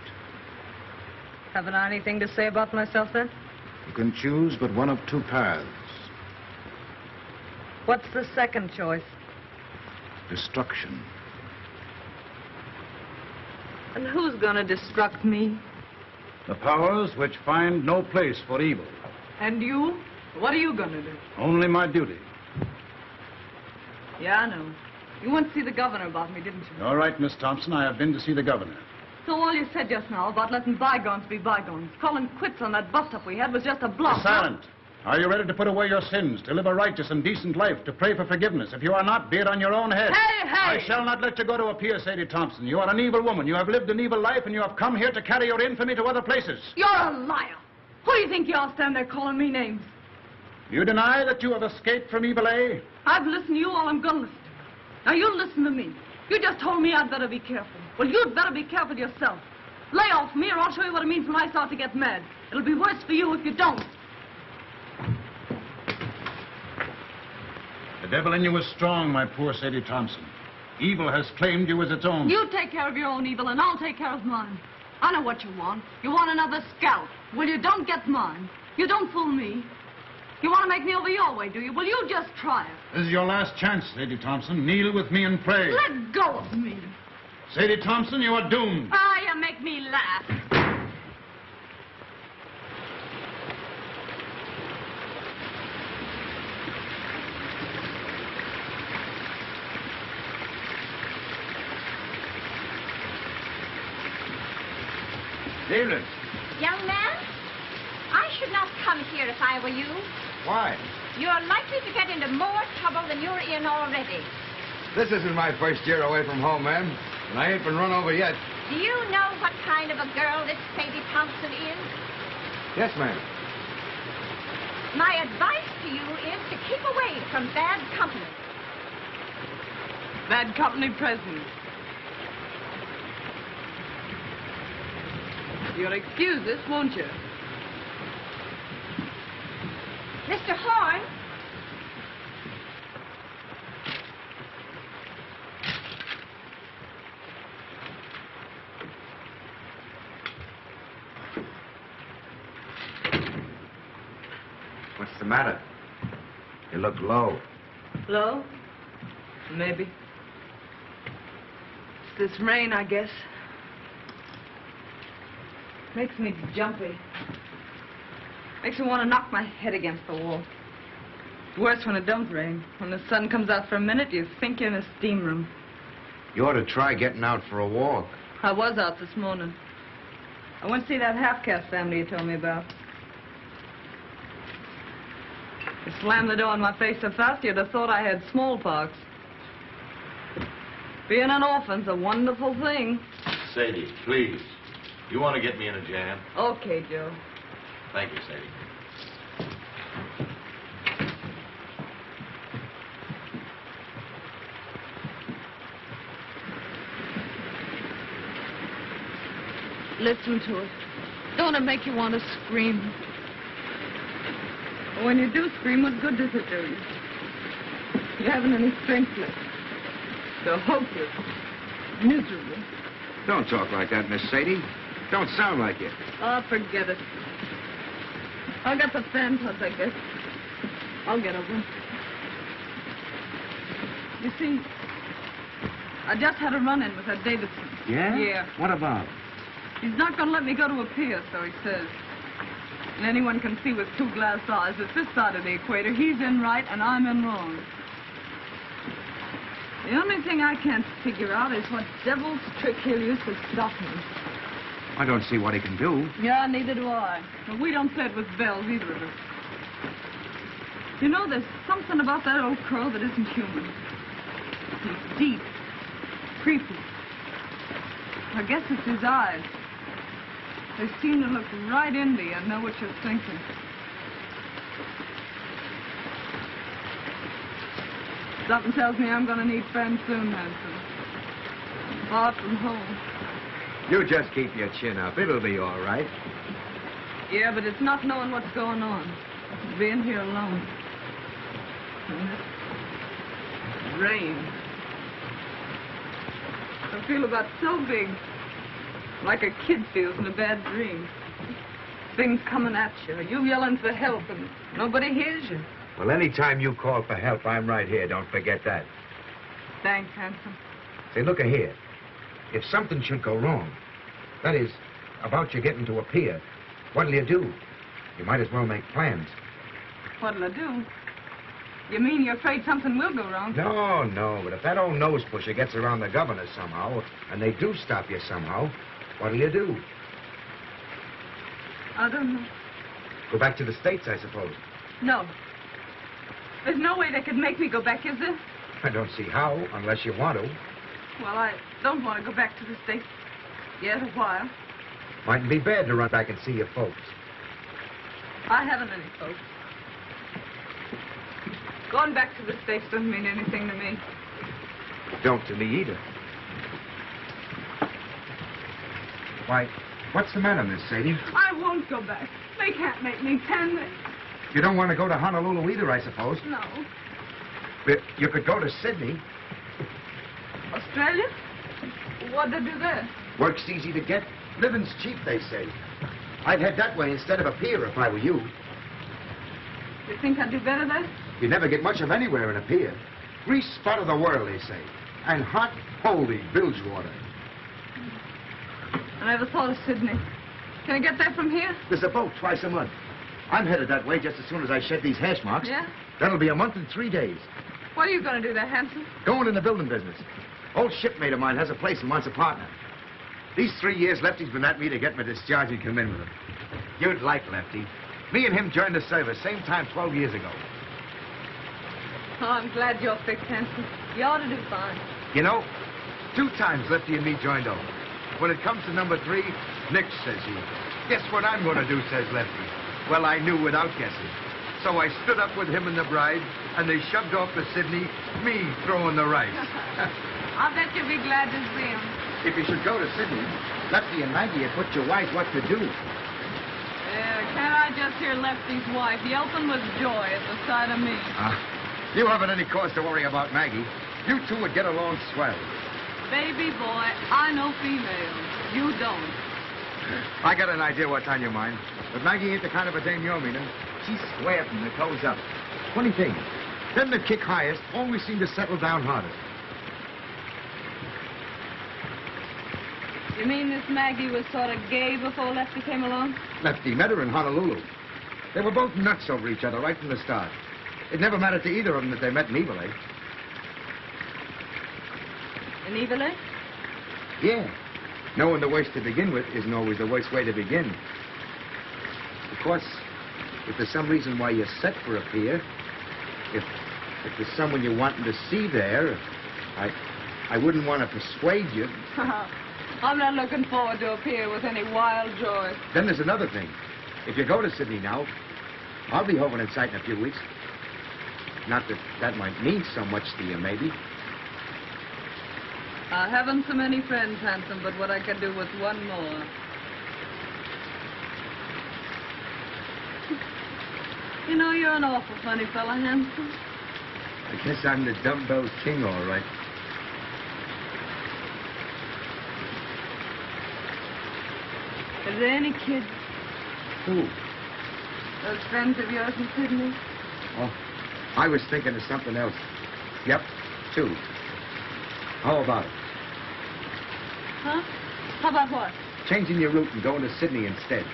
Haven't I anything to say about myself, then? You can choose but one of two paths. What's the second choice? Destruction. And who's gonna destruct me? The powers which find no place for evil. And you? What are you gonna do? Only my duty. Yeah, I know. You went to see the governor about me, didn't you? All right, Miss Thompson, I have been to see the governor. So all you said just now about letting bygones be bygones, calling quits on that bust-up we had was just a bluff. Be silent. Are you ready to put away your sins, to live a righteous and decent life, to pray for forgiveness? If you are not, be it on your own head. Hey, hey! I shall not let you go to a pier, Sadie Thompson. You are an evil woman. You have lived an evil life, and you have come here to carry your infamy to other places. You're a liar. Who do you think you are standing there calling me names? You deny that you have escaped from evil, eh? I've listened to you all I'm gonna listen to. Now you listen to me. You just told me I'd better be careful. Well, you'd better be careful yourself. Lay off me or I'll show you what it means when I start to get mad. It'll be worse for you if you don't. The devil in you is strong, my poor Sadie Thompson. Evil has claimed you as its own. You take care of your own evil and I'll take care of mine. I know what you want. You want another scalp. Well, you don't get mine. You don't fool me. You want to make me over your way, do you? Well, you just try it. This is your last chance, Sadie Thompson. Kneel with me and pray. Let go of me. Sadie Thompson, you are doomed. Ah, you make me laugh. Evening. Young man, I should not come here if I were you. Why? You're likely to get into more trouble than you're in already. This isn't my first year away from home, ma'am. And I ain't been run over yet. Do you know what kind of a girl this Sadie Thompson is? Yes, ma'am. My advice to you is to keep away from bad company. Bad company present. You'll excuse this, won't you? Mr. Horn? What's the matter? You look low. Low? Maybe. It's this rain, I guess. Makes me jumpy. Makes me want to knock my head against the wall. It's worse when it don't rain. When the sun comes out for a minute, you think you're in a steam room. You ought to try getting out for a walk. I was out this morning. I went to see that half-caste family you told me about. You slammed the door in my face so fast you'd have thought I had smallpox. Being an orphan's a wonderful thing. Sadie, please. You want to get me in a jam? Okay, Joe. Thank you, Sadie. Listen to it. Don't it make you want to scream? But when you do scream, what good does it do you? You haven't any strength left. You're hopeless. Miserable. Don't talk like that, Miss Sadie. Don't sound like it. Oh, forget it. I got the fan plus, I guess. I'll get over it. You see, I just had a run-in with that Davidson. Yeah? Yeah. What about? He's not going to let me go to a pier, so he says. And anyone can see with 2 glass eyes that this side of the equator, he's in right and I'm in wrong. The only thing I can't figure out is what devil's trick he'll use to stop me. I don't see what he can do. Yeah, neither do I. But we don't play it with bells, either of us. You know, there's something about that old crow that isn't human. He's deep, creepy. I guess it's his eyes. They seem to look right into you and know what you're thinking. Something tells me I'm going to need friends soon, Hanson. Far from home. You just keep your chin up. It'll be all right. Yeah, but it's not knowing what's going on. It's being here alone. And this rain. I feel about so big. Like a kid feels in a bad dream. Things coming at you. You yelling for help and nobody hears you. Well, anytime you call for help, I'm right here. Don't forget that. Thanks, Hanson. Say, look here. If something should go wrong, that is, about you getting to a pier, what'll you do? You might as well make plans. What'll I do? You mean you're afraid something will go wrong? No, but if that old nose pusher gets around the governor somehow, and they do stop you somehow, what'll you do? I don't know. Go back to the States, I suppose. No. There's no way they could make me go back, is there? I don't see how, unless you want to. Well, I don't want to go back to the States yet a while. Mightn't be bad to run back and see your folks. I haven't any folks. Going back to the States doesn't mean anything to me. Don't to me either. Why, what's the matter, Miss Sadie? I won't go back. They can't make me, can they? You don't want to go to Honolulu either, I suppose. No. But you could go to Sydney. Australia? What'd they do there? Work's easy to get. Living's cheap, they say. I'd head that way instead of a pier if I were you. You think I'd do better there? You never get much of anywhere in a pier. Grease spot of the world, they say. And hot, holy bilge water. I never thought of Sydney. Can I get there from here? There's a boat twice a month. I'm headed that way just as soon as I shed these hash marks. Yeah? That'll be a month and 3 days. What are you going to do there, Hanson? Going in the building business. Old shipmate of mine has a place and wants a partner. These 3 years, Lefty's been at me to get my discharge and come in with him. You'd like Lefty. Me and him joined the service same time 12 years ago. Oh, I'm glad you're fixed, Hanson. You ought to do fine. You know, 2 times Lefty and me joined over. When it comes to number 3, Nick, says he. Guess what I'm going to do, says Lefty. Well, I knew without guessing. So I stood up with him and the bride, and they shoved off to Sydney, me throwing the rice. I'll bet you'll be glad to see him. If you should go to Sydney, Lefty and Maggie had put you wise what to do. Can't I just hear Lefty's wife yelping with joy at the sight of me? You haven't any cause to worry about Maggie. You two would get along swell. Baby boy, I know females. You don't. I got an idea what's on your mind. But Maggie ain't the kind of a dame you're meaning. She's square from the toes up. Funny thing, them that kick highest always seem to settle down hardest. You mean this Maggie was sort of gay before Lefty came along? Lefty met her in Honolulu. They were both nuts over each other right from the start. It never mattered to either of them that they met in Eveleigh. In Eveleigh? Yeah. Knowing the worst to begin with isn't always the worst way to begin. Of course, if there's some reason why you're set for a pier, if there's someone you're wanting to see there, I wouldn't want to persuade you. I'm not looking forward to a pier with any wild joy. Then there's another thing. If you go to Sydney now, I'll be home in sight in a few weeks. Not that that might mean so much to you, maybe. I haven't so many friends, Hanson, but what I could do with one more. You know, you're an awful funny fella, Hanson. I guess I'm the dumbbell king, all right. Are there any kids? Who? Those friends of yours in Sydney? Oh, I was thinking of something else. Yep, 2. How about it? Huh? How about what? Changing your route and going to Sydney instead.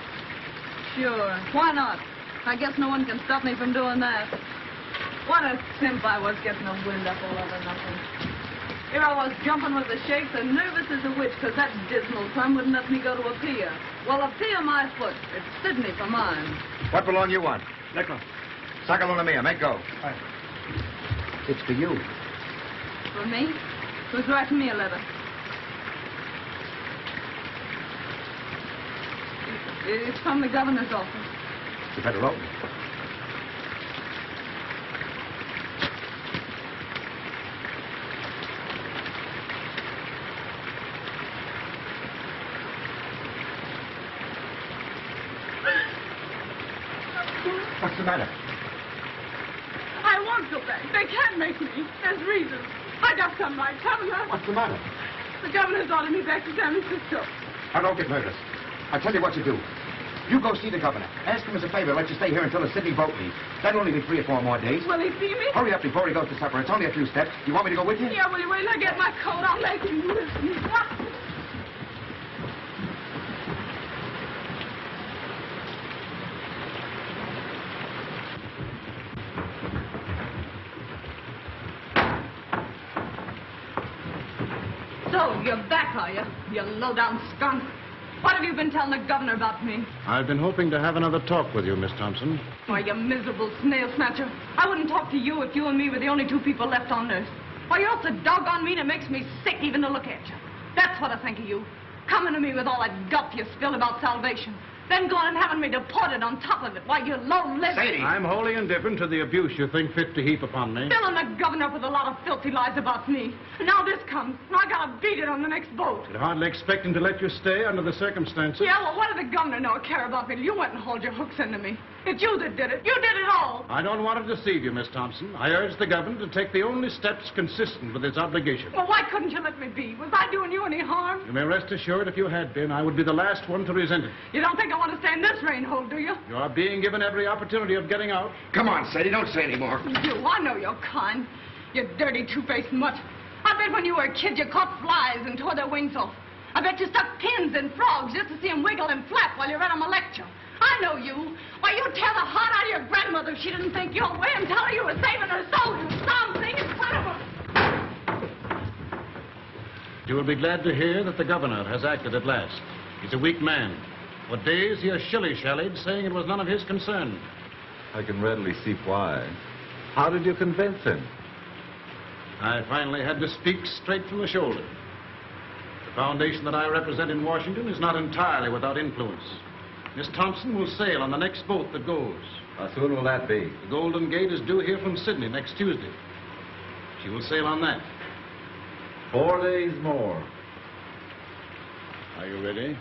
Sure. Why not? I guess no one can stop me from doing that. What a simp I was getting a wind up all over nothing. Here I was jumping with the shakes and nervous as a witch because that dismal sun wouldn't let me go to a pier. Well, a pier my foot. It's Sydney for mine. What belong you want? Nickel. Saca mia, make go. It's for you. For me? Who's writing me a letter? It's from the governor's office. You better open it. What's the matter? I won't go back. They can't make me. There's reasons. I got some right, Governor. What's the matter? The governor's ordered me back to San Francisco. Now, don't get nervous. I'll tell you what you do. You go see the governor. Ask him as a favor to let you stay here until the Sydney boat leaves. That'll only be 3 or 4 more days. Will he see me? Hurry up before he goes to supper. It's only a few steps. You want me to go with you? Yeah, will you wait till I get my coat? I'll make him listen. So, you're back, are you? You low-down skunk. What have you been telling the governor about me? I've been hoping to have another talk with you, Miss Thompson. Why, you miserable snail snatcher. I wouldn't talk to you if you and me were the only 2 people left on Earth. Why, you're so doggone mean it makes me sick even to look at you. That's what I think of you. Coming to me with all that guff you spilled about salvation. Then going and having me deported on top of it. Why, you low-lived... Sadie! I'm wholly indifferent to the abuse you think fit to heap upon me. Filling the governor up with a lot of filthy lies about me. And now this comes, and I gotta beat it on the next boat. I'd hardly expect him to let you stay under the circumstances. Yeah, well, what did the governor know or care about me? You went and hauled your hooks into me. It's you that did it. You did it all. I don't want to deceive you, Miss Thompson. I urge the governor to take the only steps consistent with his obligation. Well, why couldn't you let me be? Was I doing you any harm? You may rest assured if you had been, I would be the last one to resent it. You don't think I want to stay in this rain hole, do you? You are being given every opportunity of getting out. Come on, Sadie, don't say any more. You, I know you're kind. You dirty, two-faced mutt. I bet when you were a kid you caught flies and tore their wings off. I bet you stuck pins in frogs just to see them wiggle and flap while you read them a lecture. I know you. Why, you'd tear the heart out of your grandmother if she didn't think your way and tell her you were saving her soul, you something in front of her. You will be glad to hear that the governor has acted at last. He's a weak man. For days he has shilly-shallied, saying it was none of his concern. I can readily see why. How did you convince him? I finally had to speak straight from the shoulder. The foundation that I represent in Washington is not entirely without influence. Miss Thompson will sail on the next boat that goes. How soon will that be? The Golden Gate is due here from Sydney next Tuesday. She will sail on that. 4 days more. Are you ready?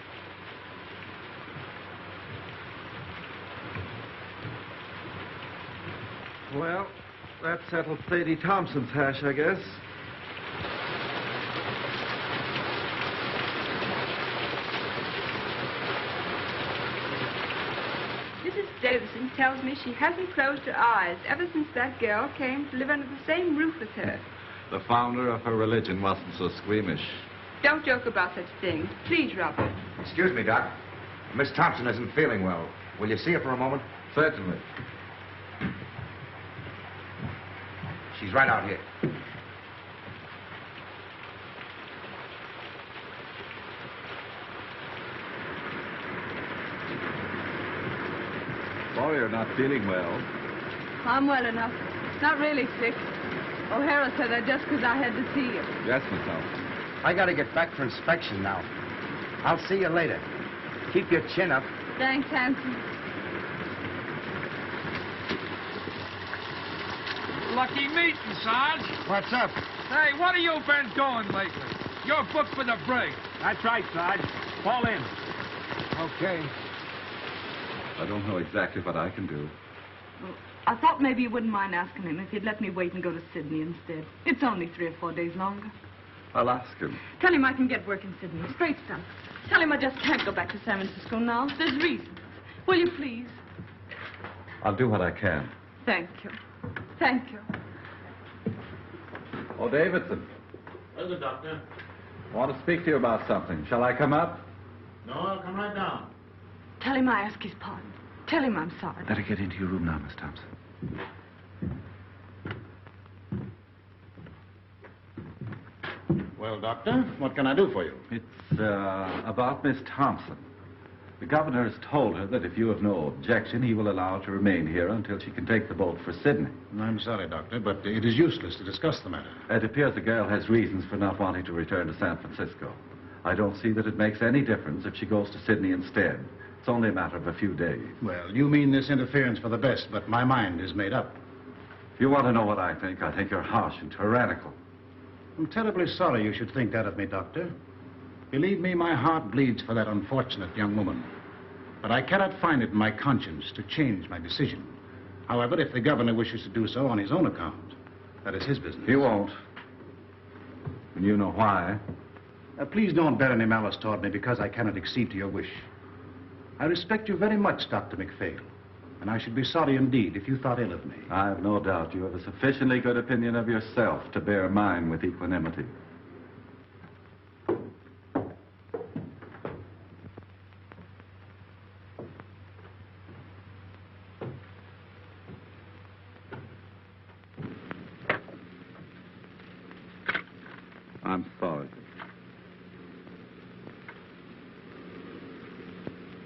Well, that settled Sadie Thompson's hash, I guess. Mrs. Davison tells me she hasn't closed her eyes ever since that girl came to live under the same roof with her. The founder of her religion wasn't so squeamish. Don't joke about such things. Please, Robert. Excuse me, Doc. Miss Thompson isn't feeling well. Will you see her for a moment? Certainly. She's right out here. Sorry you're not feeling well. I'm well enough. Not really sick. O'Hara said that just because I had to see you. Yes, Miss Thompson. I gotta get back for inspection now. I'll see you later. Keep your chin up. Thanks, Hanson. Lucky meeting, Sarge. What's up? Hey, what have you been doing lately? You're booked for the brig. That's right, Sarge. Fall in. Okay. I don't know exactly what I can do. Well, I thought maybe you wouldn't mind asking him if he'd let me wait and go to Sydney instead. It's only 3 or 4 days longer. I'll ask him. Tell him I can get work in Sydney. Straight stuff. Tell him I just can't go back to San Francisco now. There's reasons. Will you please? I'll do what I can. Thank you. Thank you. Oh, Davidson. Where's the doctor? I want to speak to you about something. Shall I come up? No, I'll come right down. Tell him I ask his pardon. Tell him I'm sorry. Better get into your room now, Miss Thompson. Well, Doctor, what can I do for you? It's about Miss Thompson. The governor has told her that if you have no objection, he will allow her to remain here until she can take the boat for Sydney. I'm sorry, Doctor, but it is useless to discuss the matter. It appears the girl has reasons for not wanting to return to San Francisco. I don't see that it makes any difference if she goes to Sydney instead. It's only a matter of a few days. Well, you mean this interference for the best, but my mind is made up. If you want to know what I think you're harsh and tyrannical. I'm terribly sorry you should think that of me, Doctor. Believe me, my heart bleeds for that unfortunate young woman. But I cannot find it in my conscience to change my decision. However, if the governor wishes to do so on his own account, that is his business. He won't. And you know why. Please don't bear any malice toward me because I cannot accede to your wish. I respect you very much, Dr. McPhail, and I should be sorry indeed if you thought ill of me. I have no doubt you have a sufficiently good opinion of yourself to bear mine with equanimity. I'm sorry.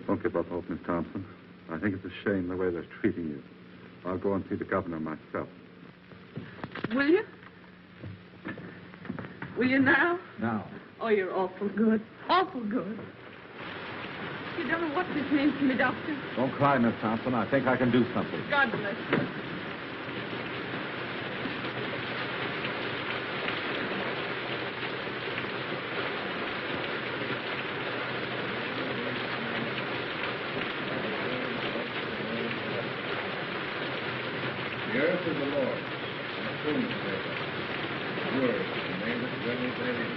Don't give up hope, Miss Thompson. I think it's a shame the way they're treating you. I'll go and see the governor myself. Will you? Will you now? Now. Oh, you're awful good. Awful good. You don't know what this means to me, Doctor. Don't cry, Miss Thompson. I think I can do something. God bless you. The earth is the Lord's, and the fullness thereof. The word, and they that dwell therein.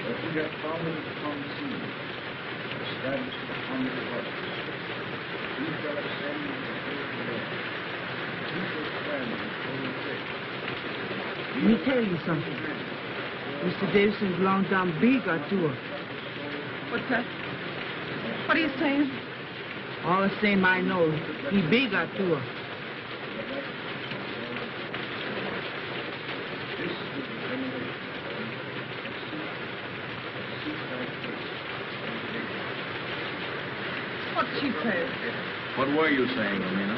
For he hath founded it upon the sea, established it upon the waters. He shall ascend into the hill of the Lord. He shall stand in his holy place. Let me tell you something. Mr. Davison's long down big or two. What's that? What are you saying? All the same I know. He big or two. What's she saying? What were you saying, Romina?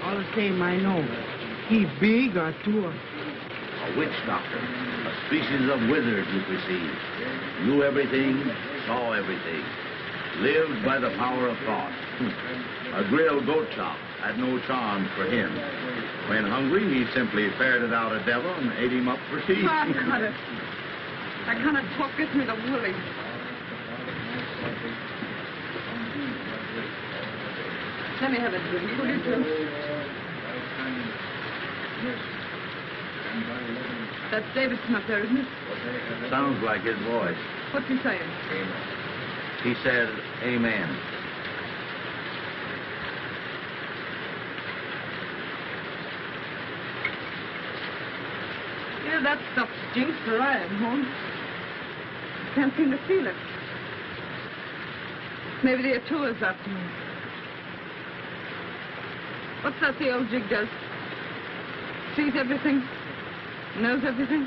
All the same I know. He big or two. A witch doctor. A species of wizard, you perceive. Knew everything, saw everything. Lived by the power of thought. A grilled goat chop had no charms for him. When hungry, he simply ferreted out a devil and ate him up for tea. Oh, I got it. That kind of talk gets me the willies. Let me have a drink, will you, too? That's Davidson up there, isn't it? Sounds like his voice. What's he saying? He said, amen. Yeah, that stuff stinks where I am, Holmes. Can't seem to feel it. Maybe the Atua's after me. What's that the old jig does? Sees everything? Knows everything?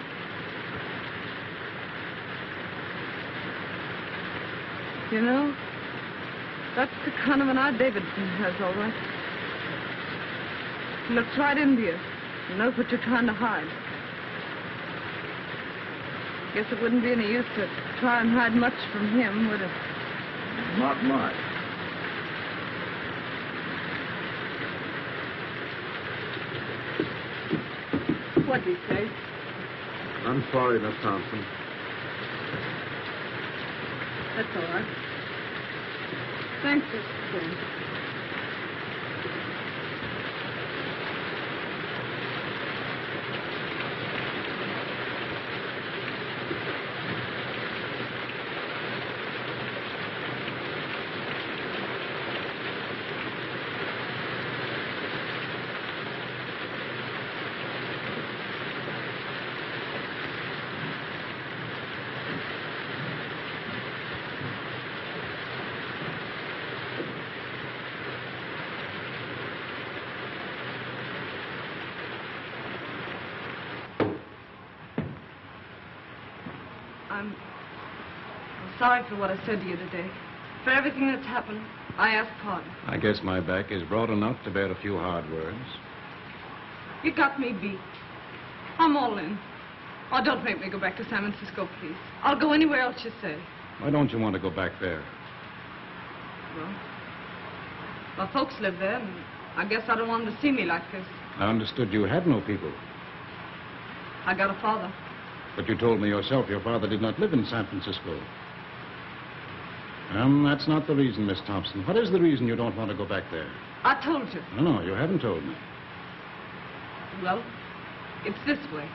You know, that's the kind of an eye Davidson has, all right. He looks right into you. He knows what you're trying to hide. Guess it wouldn't be any use to try and hide much from him, would it? Not much. What'd he say? I'm sorry, Miss Thompson. That's all right. Thanks, Mr. Stone. I'm sorry for what I said to you today. For everything that's happened, I ask pardon. I guess my back is broad enough to bear a few hard words. You got me beat. I'm all in. Oh, don't make me go back to San Francisco, please. I'll go anywhere else you say. Why don't you want to go back there? Well, my folks live there, and I guess I don't want them to see me like this. I understood you had no people. I got a father. But you told me yourself your father did not live in San Francisco. That's not the reason, Miss Thompson. What is the reason you don't want to go back there? I told you. No, you haven't told me. Well, it's this way.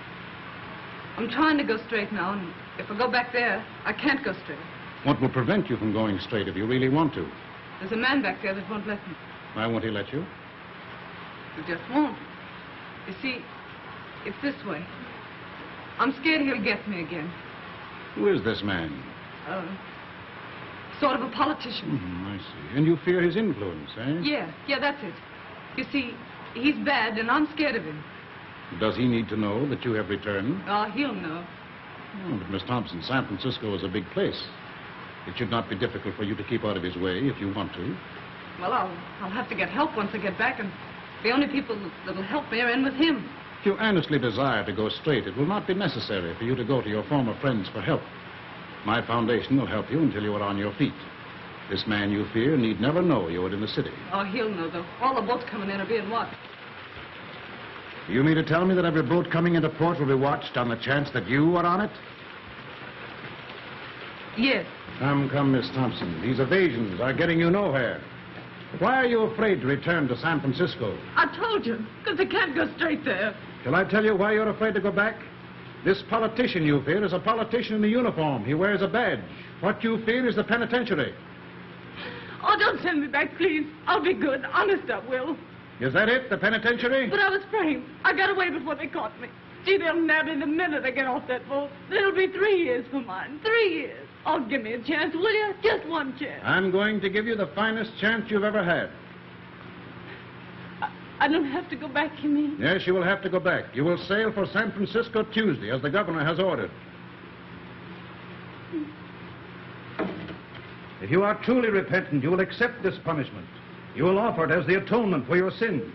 I'm trying to go straight now, and if I go back there, I can't go straight. What will prevent you from going straight if you really want to? There's a man back there that won't let me. Why won't he let you? He just won't. You see, it's this way. I'm scared he'll get me again. Who is this man? Sort of a politician. I see. And you fear his influence, eh? Yeah, that's it. You see, he's bad, and I'm scared of him. Does he need to know that you have returned? Oh, he'll know. Oh, but Miss Thompson, San Francisco is a big place. It should not be difficult for you to keep out of his way if you want to. Well, I'll have to get help once I get back, and the only people that'll help me are in with him. If you earnestly desire to go straight, it will not be necessary for you to go to your former friends for help. My foundation will help you until you are on your feet. This man you fear need never know you are in the city. Oh, he'll know, though. All the boats coming in are being watched. You mean to tell me that every boat coming into port will be watched on the chance that you are on it? Yes. Come, Miss Thompson. These evasions are getting you nowhere. Why are you afraid to return to San Francisco? I told you, because I can't go straight there. Shall I tell you why you're afraid to go back? This politician you fear is a politician in a uniform. He wears a badge. What you fear is the penitentiary. Oh, don't send me back, please. I'll be good. Honest, I will. Is that it, the penitentiary? But I was framed. I got away before they caught me. Gee, they'll nab me the minute I get off that boat. It'll be 3 years for mine. 3 years. Oh, give me a chance, will you? Just one chance. I'm going to give you the finest chance you've ever had. I don't have to go back, you mean? Yes, you will have to go back. You will sail for San Francisco Tuesday, as the governor has ordered. If you are truly repentant, you will accept this punishment. You will offer it as the atonement for your sins.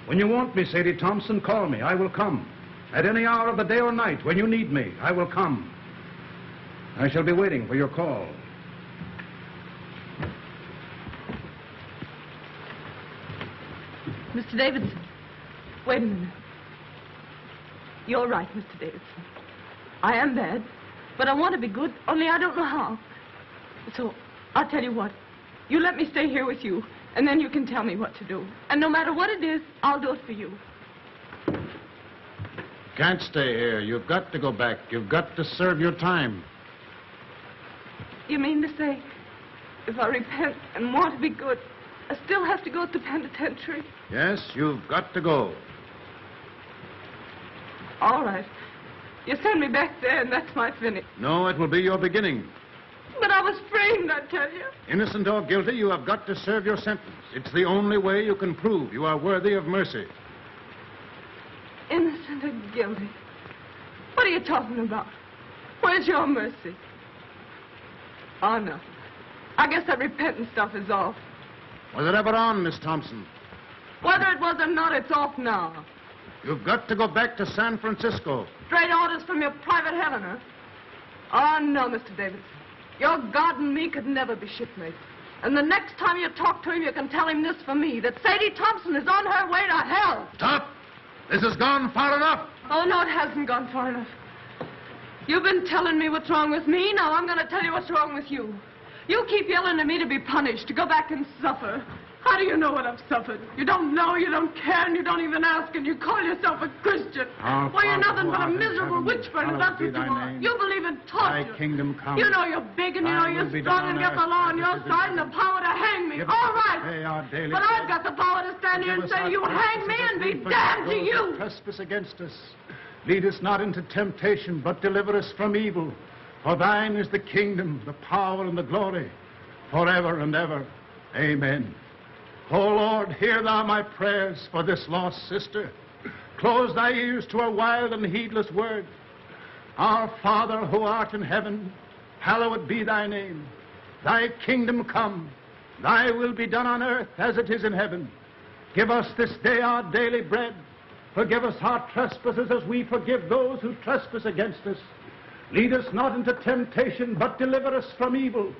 When you want me, Sadie Thompson, call me. I will come. At any hour of the day or night, when you need me, I will come. I shall be waiting for your call. Mr. Davidson, wait a minute. You're right, Mr. Davidson. I am bad, but I want to be good, only I don't know how. So, I'll tell you what. You let me stay here with you, and then you can tell me what to do. And no matter what it is, I'll do it for you. Can't stay here. You've got to go back. You've got to serve your time. You mean to say, if I repent and want to be good, I still have to go to the penitentiary? Yes, you've got to go. All right. You send me back there, and that's my finish. No, it will be your beginning. But I was framed, I tell you. Innocent or guilty, you have got to serve your sentence. It's the only way you can prove you are worthy of mercy. Innocent or guilty? What are you talking about? Where's your mercy? Oh, no. I guess that repentant stuff is off. Was it ever on, Miss Thompson? Whether it was or not, it's off now. You've got to go back to San Francisco. Straight orders from your private Helena. Oh, no, Mr. Davidson. Your God and me could never be shipmates. And the next time you talk to him, you can tell him this for me, that Sadie Thompson is on her way to hell. Stop! This has gone far enough. Oh, no, it hasn't gone far enough. You've been telling me what's wrong with me. Now I'm going to tell you what's wrong with you. You keep yelling at me to be punished, to go back and suffer. How do you know what I've suffered? You don't know, you don't care, and you don't even ask, and you call yourself a Christian. Why, you're nothing but a miserable witch burner, that's what you are. You believe in torture. Thy kingdom come. You know you're big, and you know you're strong, and got the law on your side, and the power to hang me. All right. But I've got the power to stand here and say, you hang me and be damned to you. Trespass against us. Lead us not into temptation, but deliver us from evil. For thine is the kingdom, the power, and the glory, forever and ever. Amen. O Lord, hear thou my prayers for this lost sister. Close thy ears to her wild and heedless word. Our Father who art in heaven, hallowed be thy name. Thy kingdom come, thy will be done on earth as it is in heaven. Give us this day our daily bread. Forgive us our trespasses as we forgive those who trespass against us. Lead us not into temptation, but deliver us from evil.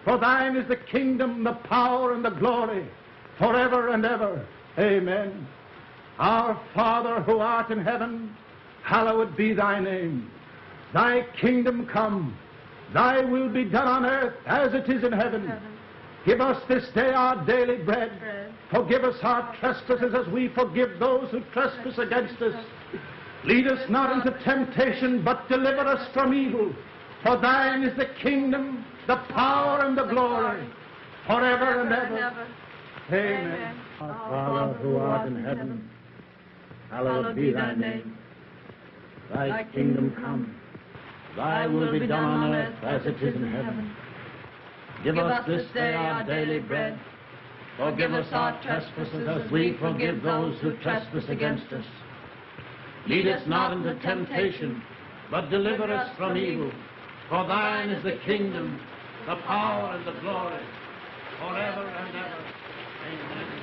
For thine is the kingdom, the power, and the glory, forever and ever. Amen. Our Father who art in heaven, hallowed be thy name. Thy kingdom come, thy will be done on earth as it is in heaven. Give us this day our daily bread. Forgive us our trespasses as we forgive those who trespass against us. Lead us not into temptation, but deliver us from evil. For thine is the kingdom, the power, and the glory, forever and ever. Amen. Our Father who art in heaven, hallowed be thy name. Thy kingdom come, thy will be done on earth as it is in heaven. Give us this day our daily bread. Forgive us our trespasses as we forgive those who trespass against us. Lead us not into temptation, but deliver us from evil. For thine is the kingdom, the power, and the glory, forever and ever. Amen.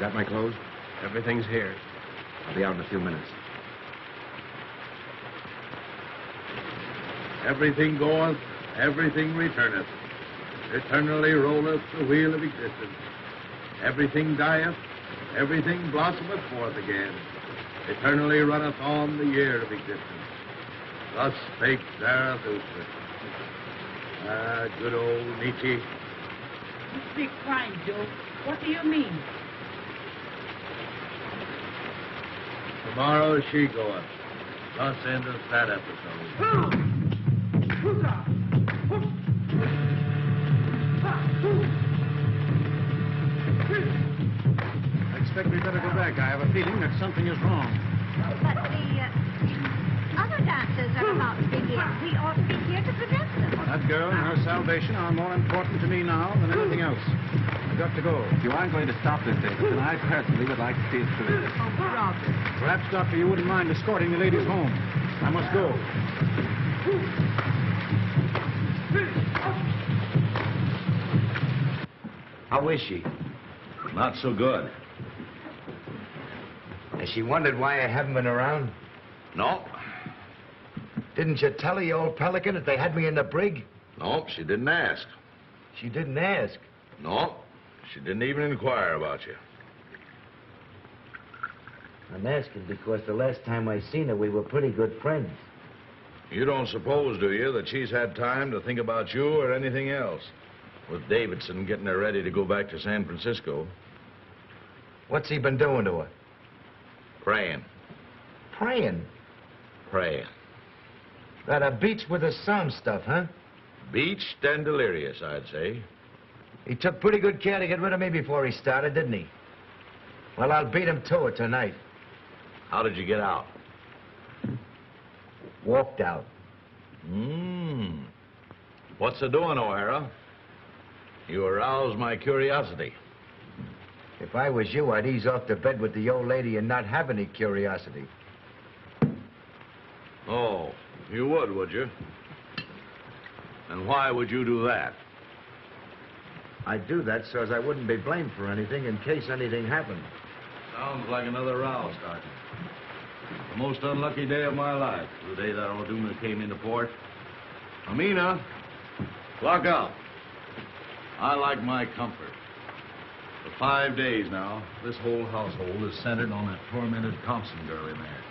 Got my clothes? Everything's here. I'll be out in a few minutes. Everything goeth, everything returneth. Eternally rolleth the wheel of existence. Everything dieth, everything blossometh forth again. Eternally runneth on the year of existence. Thus spake Zarathustra. Ah, good old Nietzsche. You speak fine, Joe. What do you mean? Tomorrow she goeth. Thus endeth that episode. I expect we better go back. I have a feeling that something is wrong. But the other dancers are about to begin. We ought to be here to prevent them. That girl and her salvation are more important to me now than anything else. I've got to go. You aren't going to stop this, Davidson. I personally would like to see it through. Perhaps, Doctor, you wouldn't mind escorting the ladies home. I must go. How is she? Not so good. Has she wondered why I haven't been around? No. Didn't you tell her, you old pelican, that they had me in the brig? No, she didn't ask. She didn't ask. No, she didn't even inquire about you. I'm asking because the last time I seen her, we were pretty good friends. You don't suppose, do you, that she's had time to think about you or anything else? With Davidson getting her ready to go back to San Francisco. What's he been doing to her? Praying. Praying? Praying. That a beach with the sound stuff, huh? Beached and delirious, I'd say. He took pretty good care to get rid of me before he started, didn't he? Well, I'll beat him to it tonight. How did you get out? Walked out. What's the doing, O'Hara? You aroused my curiosity. If I was you, I'd ease off to bed with the old lady and not have any curiosity. Oh, you would you? And why would you do that? I'd do that so as I wouldn't be blamed for anything in case anything happened. Sounds like another row starting. The most unlucky day of my life, the day that O'Doona came into port. Amina, lock up. I like my comfort. For 5 days now, this whole household is centered on that tormented Thompson girl in there.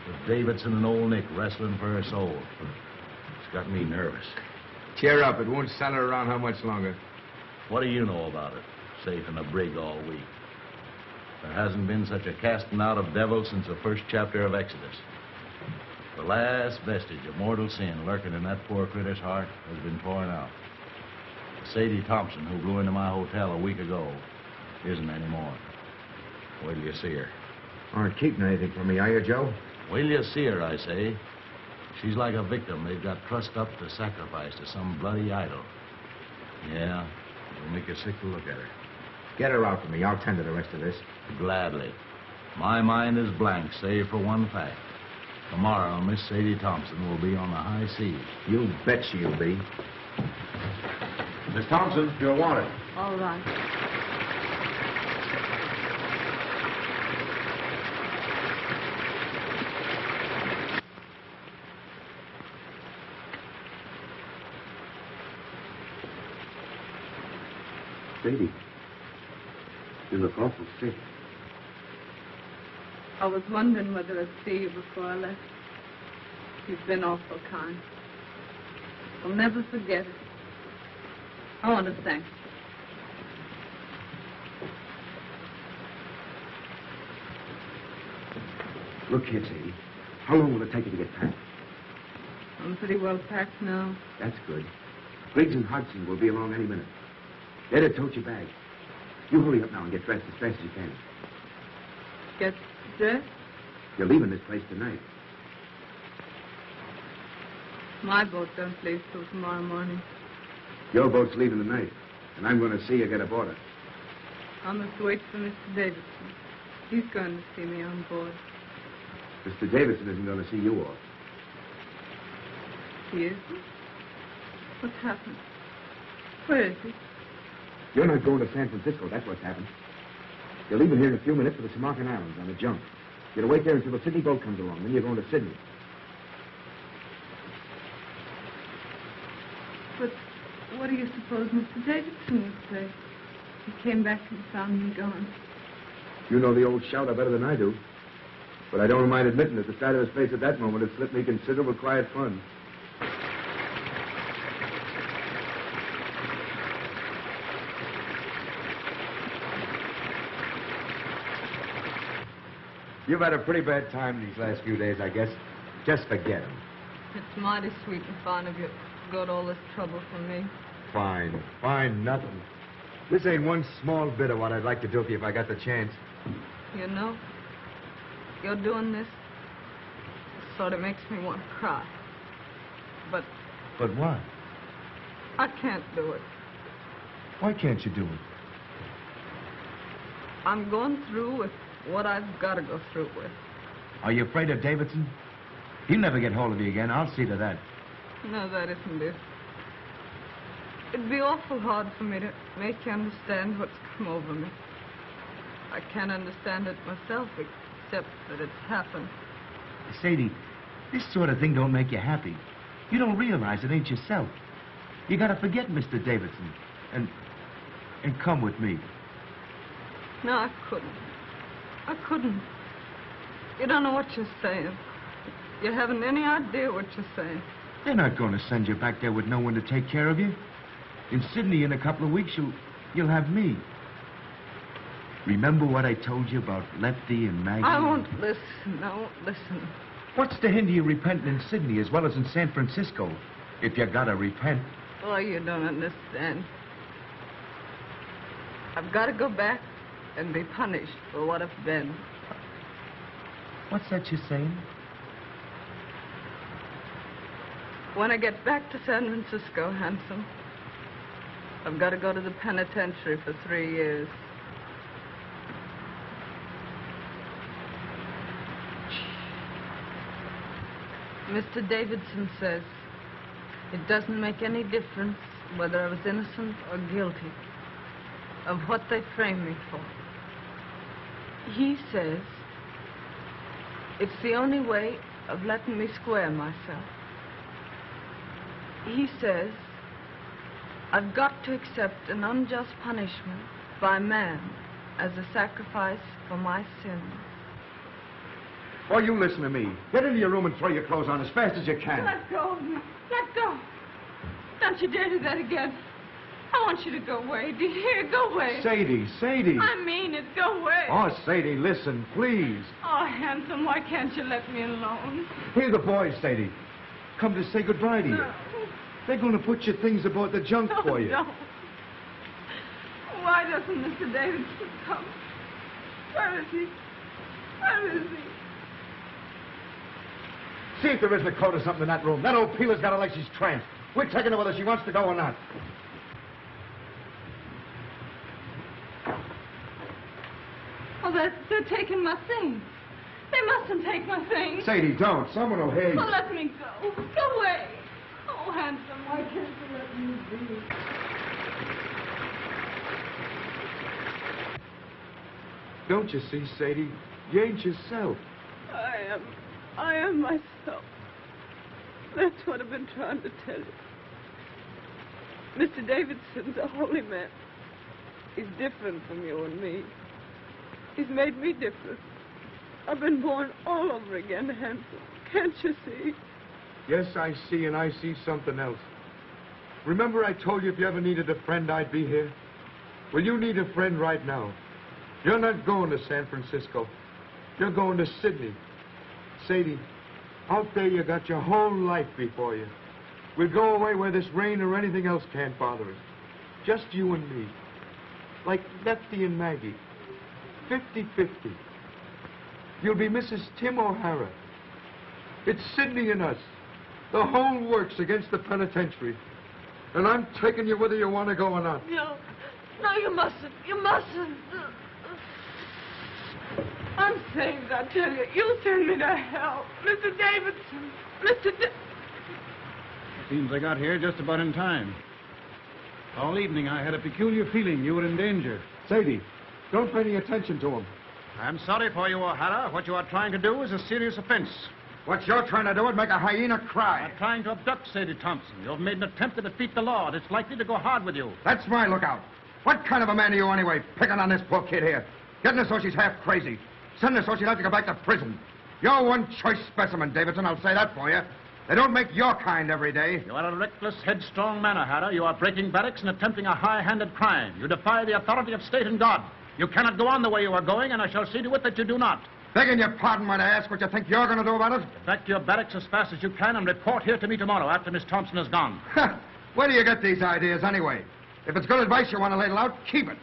With Davidson and old Nick wrestling for her soul. It's got me nervous. Cheer up. It won't center around how much longer. What do you know about it? Safe in a brig all week. There hasn't been such a casting out of devils since the first chapter of Exodus. The last vestige of mortal sin lurking in that poor critter's heart has been pouring out. Sadie Thompson, who blew into my hotel a week ago, isn't anymore. Wait till you see her. Aren't keeping anything from me, are you, Joe? Wait till you see her, I say. She's like a victim they've got trussed up to sacrifice to some bloody idol. Yeah, it'll make you sick to look at her. Get her out to me. I'll tend to the rest of this. Gladly. My mind is blank, save for one fact. Tomorrow, Miss Sadie Thompson will be on the high seas. You bet she'll be. Miss Thompson, you're wanted. All right. Sadie, you look awful sick. I was wondering whether I'd see you before I left. You've been awful kind. I'll never forget it. I want to thank you. Look here, Sadie. How long will it take you to get packed? I'm pretty well packed now. That's good. Briggs and Hudson will be along any minute. They'd have told your bag. You hurry up now and get dressed as fast as you can. Get dressed? You're leaving this place tonight. My boat don't leave till tomorrow morning. Your boat's leaving tonight, and I'm going to see you get aboard it. I must wait for Mr. Davidson. He's going to see me on board. Mr. Davidson isn't going to see you off. He isn't? What's happened? Where is he? You're not going to San Francisco, that's what's happened. You're leaving here in a few minutes for the Samarkand Islands on a junk. You're to wait there until the Sydney boat comes along, then you're going to Sydney. But what do you suppose Mr. Davidson would say? He came back and found me gone. You know the old shouter better than I do. But I don't mind admitting that the sight of his face at that moment had slipped me considerable quiet fun. You've had a pretty bad time these last few days, I guess. Just forget him. It's mighty sweet and fine of you to go to all this trouble for me. Fine. Fine, nothing. This ain't one small bit of what I'd like to do for you if I got the chance. You know, you're doing this, sort of makes me want to cry. But But what? I can't do it. Why can't you do it? I'm going through with what I've got to go through with. Are you afraid of Davidson? He'll never get hold of you again. I'll see to that. No, that isn't it. It'd be awful hard for me to make you understand what's come over me. I can't understand it myself, except that it's happened. Sadie, this sort of thing don't make you happy. You don't realize it ain't yourself. You gotta forget Mr. Davidson and come with me. No, I couldn't. I couldn't. You don't know what you're saying. You haven't any idea what you're saying. They're not going to send you back there with no one to take care of you. In Sydney in a couple of weeks, you'll have me. Remember what I told you about Lefty and Maggie? I won't listen. I won't listen. What's to hinder you repenting in Sydney as well as in San Francisco? If you gotta repent. Oh, you don't understand. I've got to go back and be punished for what I've been. What's that you're saying? When I get back to San Francisco, Handsome, I've got to go to the penitentiary for 3 years. Mr. Davidson says it doesn't make any difference whether I was innocent or guilty of what they framed me for. He says it's the only way of letting me square myself. He says I've got to accept an unjust punishment by man as a sacrifice for my sins. Oh, you listen to me. Get into your room and throw your clothes on as fast as you can. Let go of me. Let go. Don't you dare do that again. I want you to go away. Do you hear? Go away. Sadie, Sadie. I mean it. Go away. Oh, Sadie, listen, please. Oh, Handsome, why can't you let me alone? Here are the boys, Sadie. Come to say goodbye to you. No. They're going to put your things aboard the junk for you. No. Why doesn't Mr. Davidson come? Where is he? Where is he? See if there isn't a coat or something in that room. That old peeler's got her like she's tranced. We're taking her whether she wants to go or not. Oh, they're taking my things. They mustn't take my things. Sadie, don't. Someone will hear you. Oh, let me go. Go away. Oh, Handsome, why can't you let me be? Don't you see, Sadie? You ain't yourself. I am myself. That's what I've been trying to tell you. Mr. Davidson's a holy man. He's different from you and me. He's made me different. I've been born all over again, Handsome. Can't you see? Yes, I see, and I see something else. Remember I told you if you ever needed a friend, I'd be here? Well, you need a friend right now. You're not going to San Francisco. You're going to Sydney. Sadie, out there you got your whole life before you. We'll go away where this rain or anything else can't bother us. Just you and me. Like Lefty and Maggie. 50-50. You'll be Mrs. Tim O'Hara. It's Sydney and us. The whole works against the penitentiary. And I'm taking you whether you want to go or not. No, you mustn't. You mustn't. I'm saved, I tell you. You'll send me to hell. Mr. Davidson. Seems I got here just about in time. All evening I had a peculiar feeling you were in danger. Sadie, don't pay any attention to him. I'm sorry for you, O'Hara. What you are trying to do is a serious offense. What you're trying to do is make a hyena cry. You're trying to abduct Sadie Thompson. You've made an attempt to defeat the law, and it's likely to go hard with you. That's my lookout. What kind of a man are you anyway, picking on this poor kid here? Getting her so she's half crazy. Sending her so she'll have to go back to prison. You're one choice specimen, Davidson, I'll say that for you. They don't make your kind every day. You are a reckless, headstrong man, O'Hara. You are breaking barracks and attempting a high-handed crime. You defy the authority of state and God. You cannot go on the way you are going, and I shall see to it that you do not. Begging your pardon when I ask what you think you're going to do about it? Get back to your barracks as fast as you can and report here to me tomorrow after Miss Thompson is gone. Where do you get these ideas anyway? If it's good advice you want to ladle out, keep it.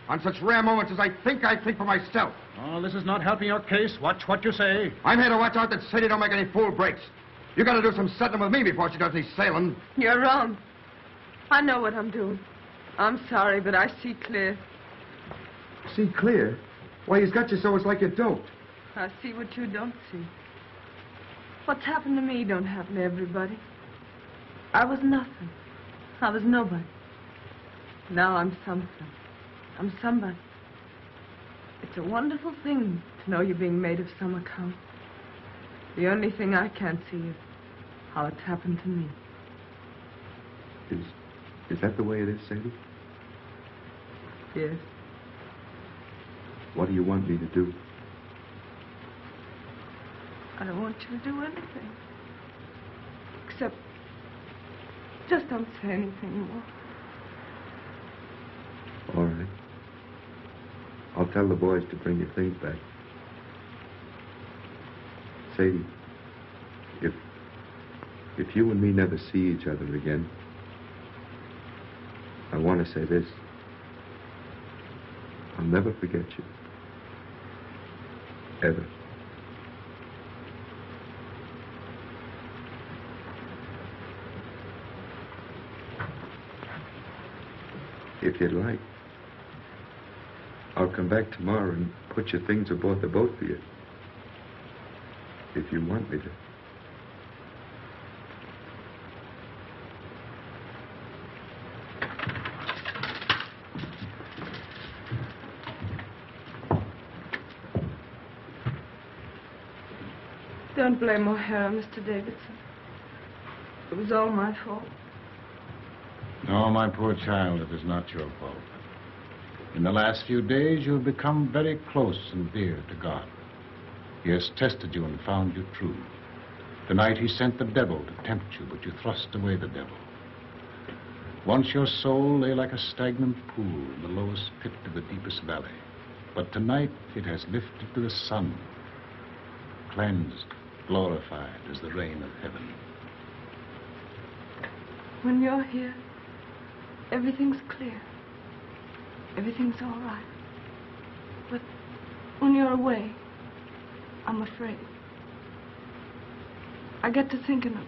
On such rare moments as I think for myself. Oh, this is not helping your case. Watch what you say. I'm here to watch out that Sadie don't make any fool breaks. You got to do some settling with me before she does any sailing. You're wrong. I know what I'm doing. I'm sorry, but I see clear. See clear? Why, he's got you so it's like you're doped. I see what you don't see. What's happened to me don't happen to everybody. I was nothing. I was nobody. Now I'm something. I'm somebody. It's a wonderful thing to know you're being made of some account. The only thing I can't see is how it's happened to me. Is that the way it is, Sadie? Yes. What do you want me to do? I don't want you to do anything. Except, just don't say anything more. All right. I'll tell the boys to bring your things back. if you and me never see each other again, I want to say this. I'll never forget you. Ever. If you'd like, I'll come back tomorrow and put your things aboard the boat for you. If you want me to. Don't blame O'Hara, Mr. Davidson. It was all my fault. No, my poor child, it is not your fault. In the last few days, you have become very close and dear to God. He has tested you and found you true. Tonight, he sent the devil to tempt you, but you thrust away the devil. Once your soul lay like a stagnant pool in the lowest pit of the deepest valley. But tonight, it has lifted to the sun, cleansed, glorified as the rain of heaven. When you're here, everything's clear. Everything's all right. But when you're away, I'm afraid. I get to thinking of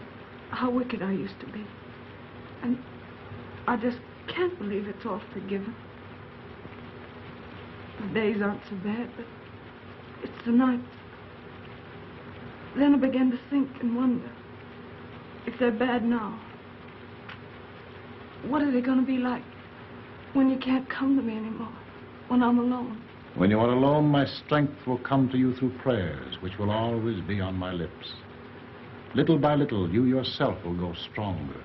how wicked I used to be. And I just can't believe it's all forgiven. The days aren't so bad, but it's the nights. Then I began to think and wonder, if they're bad now, what are they going to be like when you can't come to me anymore, when I'm alone? When you are alone, my strength will come to you through prayers, which will always be on my lips. Little by little, you yourself will grow stronger,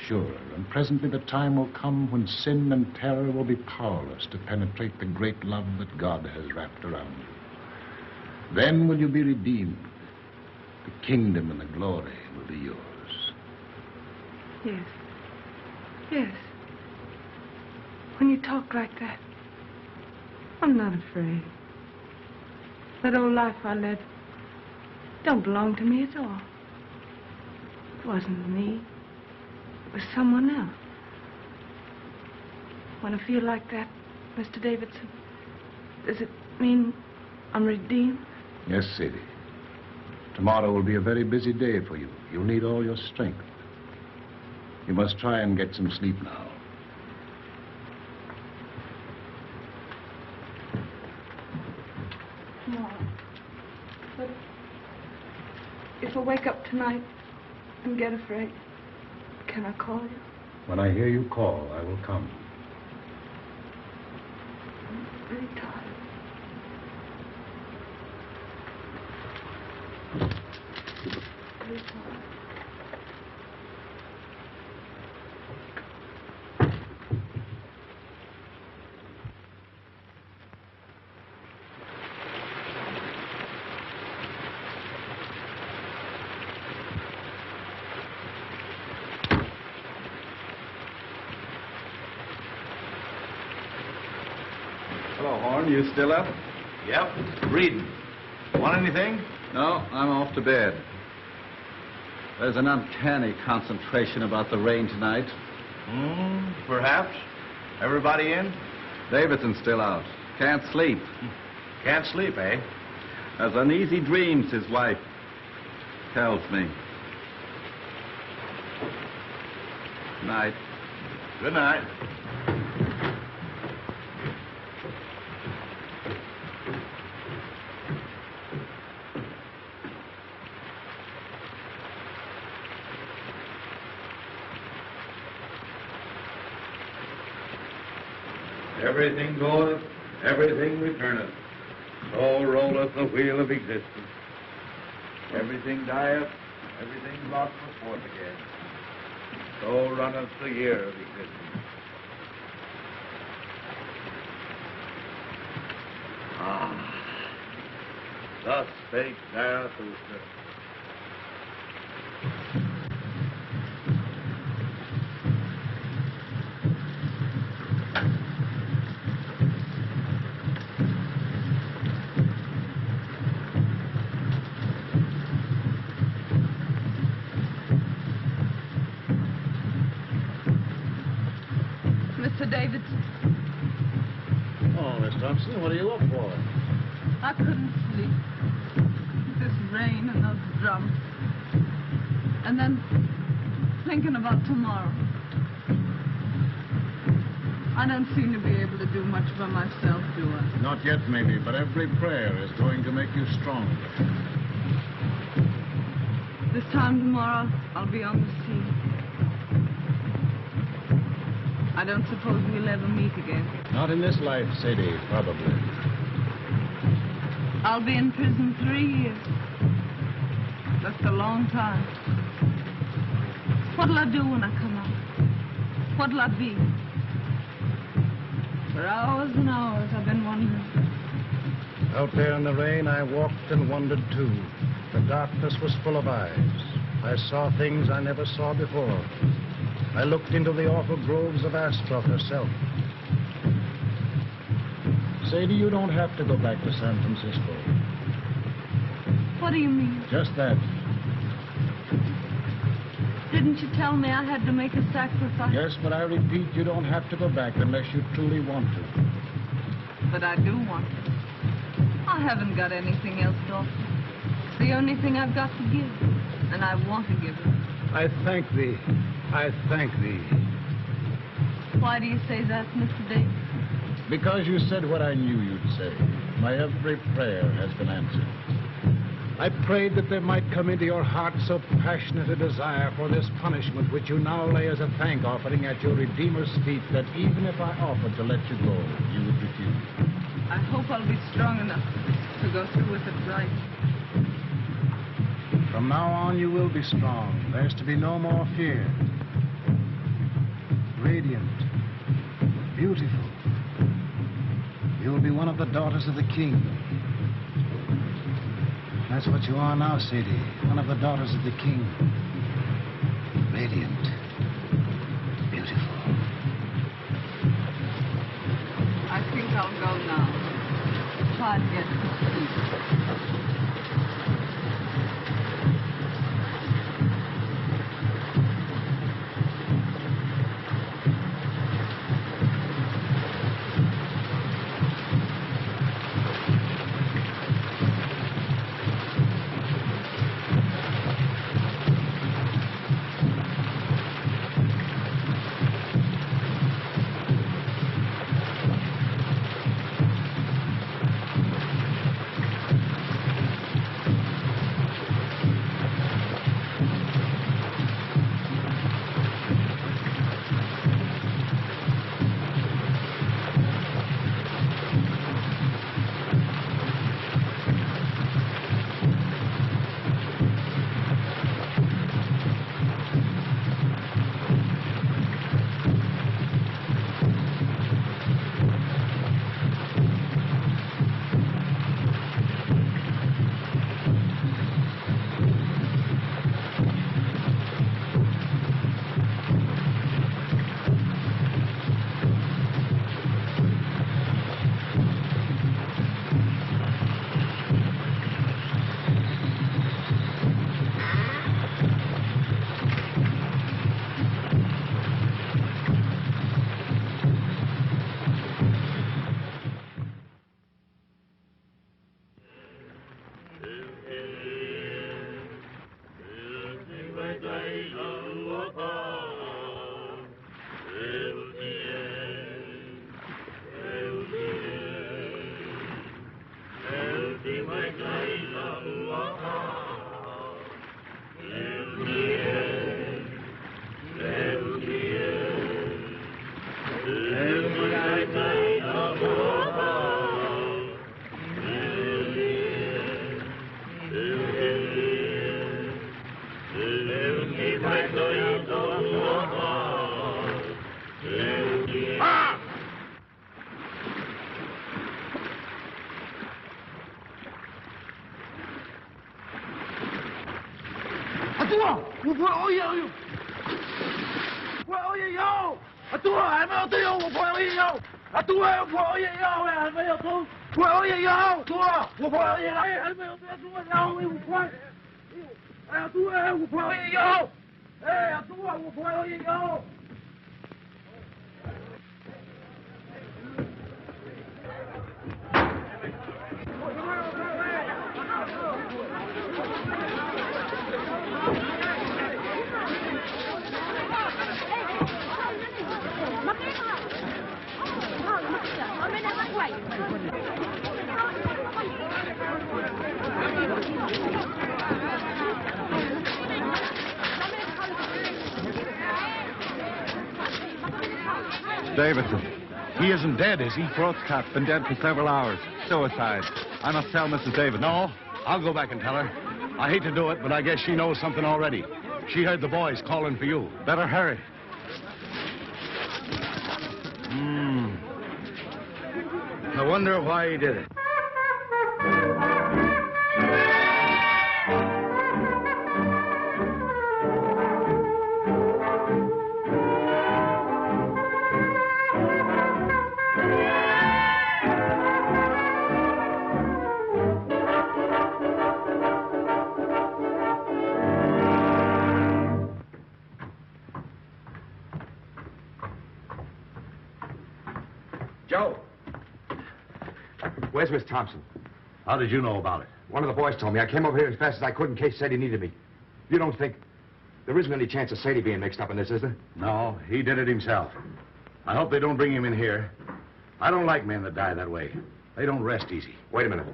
surer, and presently the time will come when sin and terror will be powerless to penetrate the great love that God has wrapped around you. Then will you be redeemed. The kingdom and the glory will be yours. Yes. Yes. When you talk like that, I'm not afraid. That old life I led don't belong to me at all. It wasn't me. It was someone else. When I feel like that, Mr. Davidson, does it mean I'm redeemed? Yes, Sadie. Tomorrow will be a very busy day for you. You'll need all your strength. You must try and get some sleep now. No. But if I wake up tonight and get afraid, can I call you? When I hear you call, I will come. I'm really tired. Really tired. Hello, Horn. You still up? Yep, reading. Want anything? No, I'm off to bed. There's an uncanny concentration about the rain tonight. Perhaps. Everybody in? Davidson's still out. Can't sleep. Can't sleep, eh? Has uneasy dreams, his wife tells me. Night. Good night. Everything goeth, everything returneth. So rolleth the wheel of existence. Everything dieth, everything brought forth again. So runneth the year of existence. Thus spake Zarathustra. Davidson. Oh, Miss Thompson, what are you up for? I couldn't sleep. This rain and those drums. And then thinking about tomorrow. I don't seem to be able to do much for myself, do I? Not yet, maybe, but every prayer is going to make you stronger. This time tomorrow, I'll be on the sea. I don't suppose we'll ever meet again. Not in this life, Sadie, probably. I'll be in prison 3 years. That's a long time. What'll I do when I come out? What'll I be? For hours and hours, I've been wondering. Out there in the rain, I walked and wondered, too. The darkness was full of eyes. I saw things I never saw before. I looked into the awful groves of Astroth herself. Sadie, you don't have to go back to San Francisco. What do you mean? Just that. Didn't you tell me I had to make a sacrifice? Yes, but I repeat, you don't have to go back unless you truly want to. But I do want to. I haven't got anything else, Dawson. It's the only thing I've got to give, and I want to give it. I thank thee. I thank thee. Why do you say that, Mr. Davis? Because you said what I knew you'd say. My every prayer has been answered. I prayed that there might come into your heart so passionate a desire for this punishment which you now lay as a thank offering at your Redeemer's feet, that even if I offered to let you go, you would refuse. I hope I'll be strong enough to go through with it right. From now on, you will be strong. There's to be no more fear. Radiant. Beautiful. You'll be one of the daughters of the king. That's what you are now, Sadie. One of the daughters of the king. Radiant. Beautiful. I think I'll go now. Try to get to sleep. Davidson. He isn't dead, is he? Throat's cut. Been dead for several hours. Suicide. I must tell Mrs. Davidson. No, I'll go back and tell her. I hate to do it, but I guess she knows something already. She heard the boys calling for you. Better hurry. I wonder why he did it. Joe. Where's Miss Thompson? How did you know about it? One of the boys told me. I came over here as fast as I could in case Sadie needed me. You don't think there isn't any chance of Sadie being mixed up in this, is there? No, he did it himself. I hope they don't bring him in here. I don't like men that die that way. They don't rest easy. Wait a minute.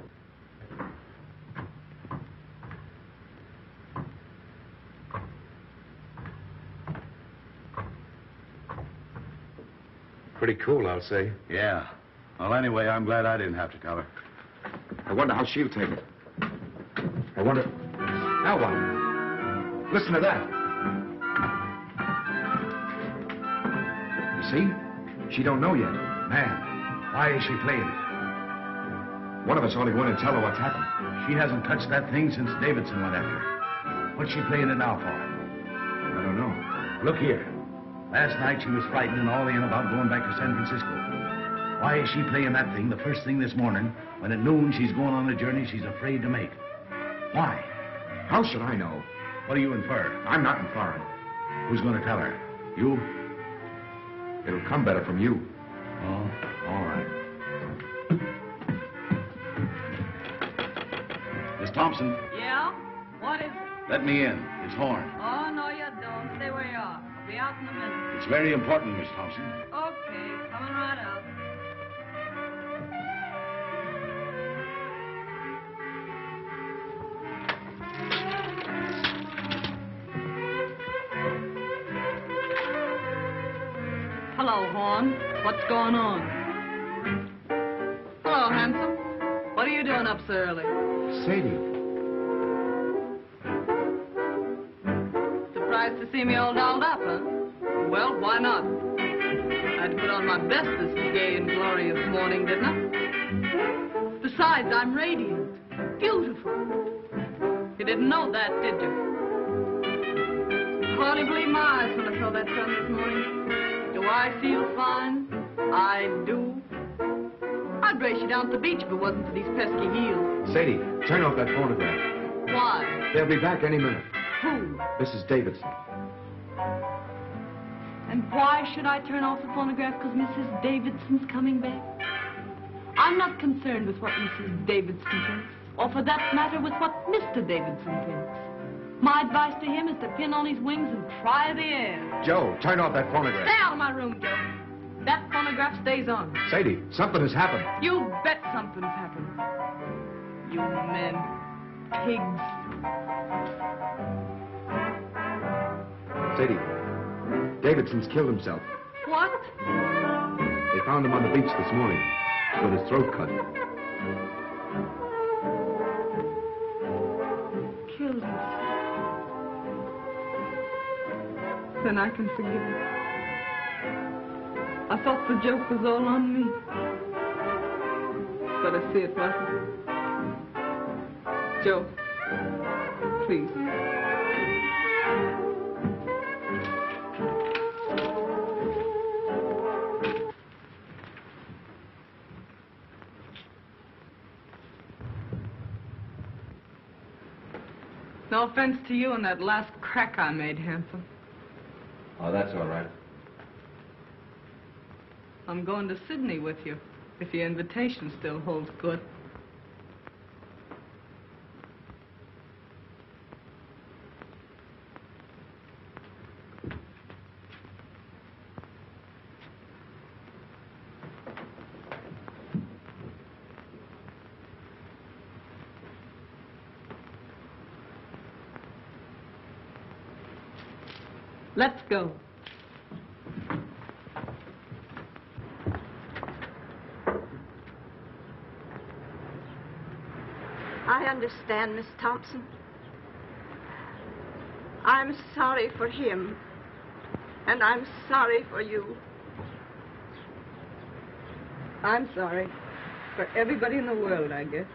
Pretty cool, I'll say. Yeah. Well, anyway, I'm glad I didn't have to tell her. I wonder how she'll take it. I wonder... Now what? Listen to that. You see? She don't know yet. Man, why is she playing it? One of us ought to go in and tell her what's happened. She hasn't touched that thing since Davidson went after her. What's she playing it now for? I don't know. Look here. Last night she was frightened and all in about going back to San Francisco. Why is she playing that thing the first thing this morning when at noon she's going on a journey she's afraid to make? Why? How should I know? What do you infer? I'm not inferring. Who's going to tell her? You? It'll come better from you. Oh, all right. Miss Thompson. Yeah? What is it? Let me in. It's Horn. Oh, no, you don't. Stay where you are. I'll be out in a minute. It's very important, Miss Thompson. Okay, coming right out. Hello, Horn. What's going on? Hello, handsome. What are you doing up so early? Sadie. Surprised to see me all dolled up, huh? Well, why not? I had to put on my best this gay and glorious morning, didn't I? Besides, I'm radiant. Beautiful. You didn't know that, did you? Hardly believe my eyes when I saw that sun this morning. Do I feel fine? I do. I'd race you down to the beach if it wasn't for these pesky heels. Sadie, turn off that phonograph. Why? They'll be back any minute. Who? Mrs. Davidson. And why should I turn off the phonograph? Because Mrs. Davidson's coming back? I'm not concerned with what Mrs. Davidson thinks, or for that matter with what Mr. Davidson thinks. My advice to him is to pin on his wings and try the air. Joe, turn off that phonograph. Stay out of my room, Joe. That phonograph stays on. Sadie, something has happened. You bet something's happened. You men. Pigs. Sadie, Davidson's killed himself. What? They found him on the beach this morning with his throat cut. Killed himself. Then I can forgive him. I thought the joke was all on me. But I see it wasn't. Joe, please. No offense to you and that last crack I made, handsome. Oh, that's all right. I'm going to Sydney with you. If your invitation still holds good. Let's go. I understand, Miss Thompson. I'm sorry for him, and I'm sorry for you. I'm sorry for everybody in the world, I guess.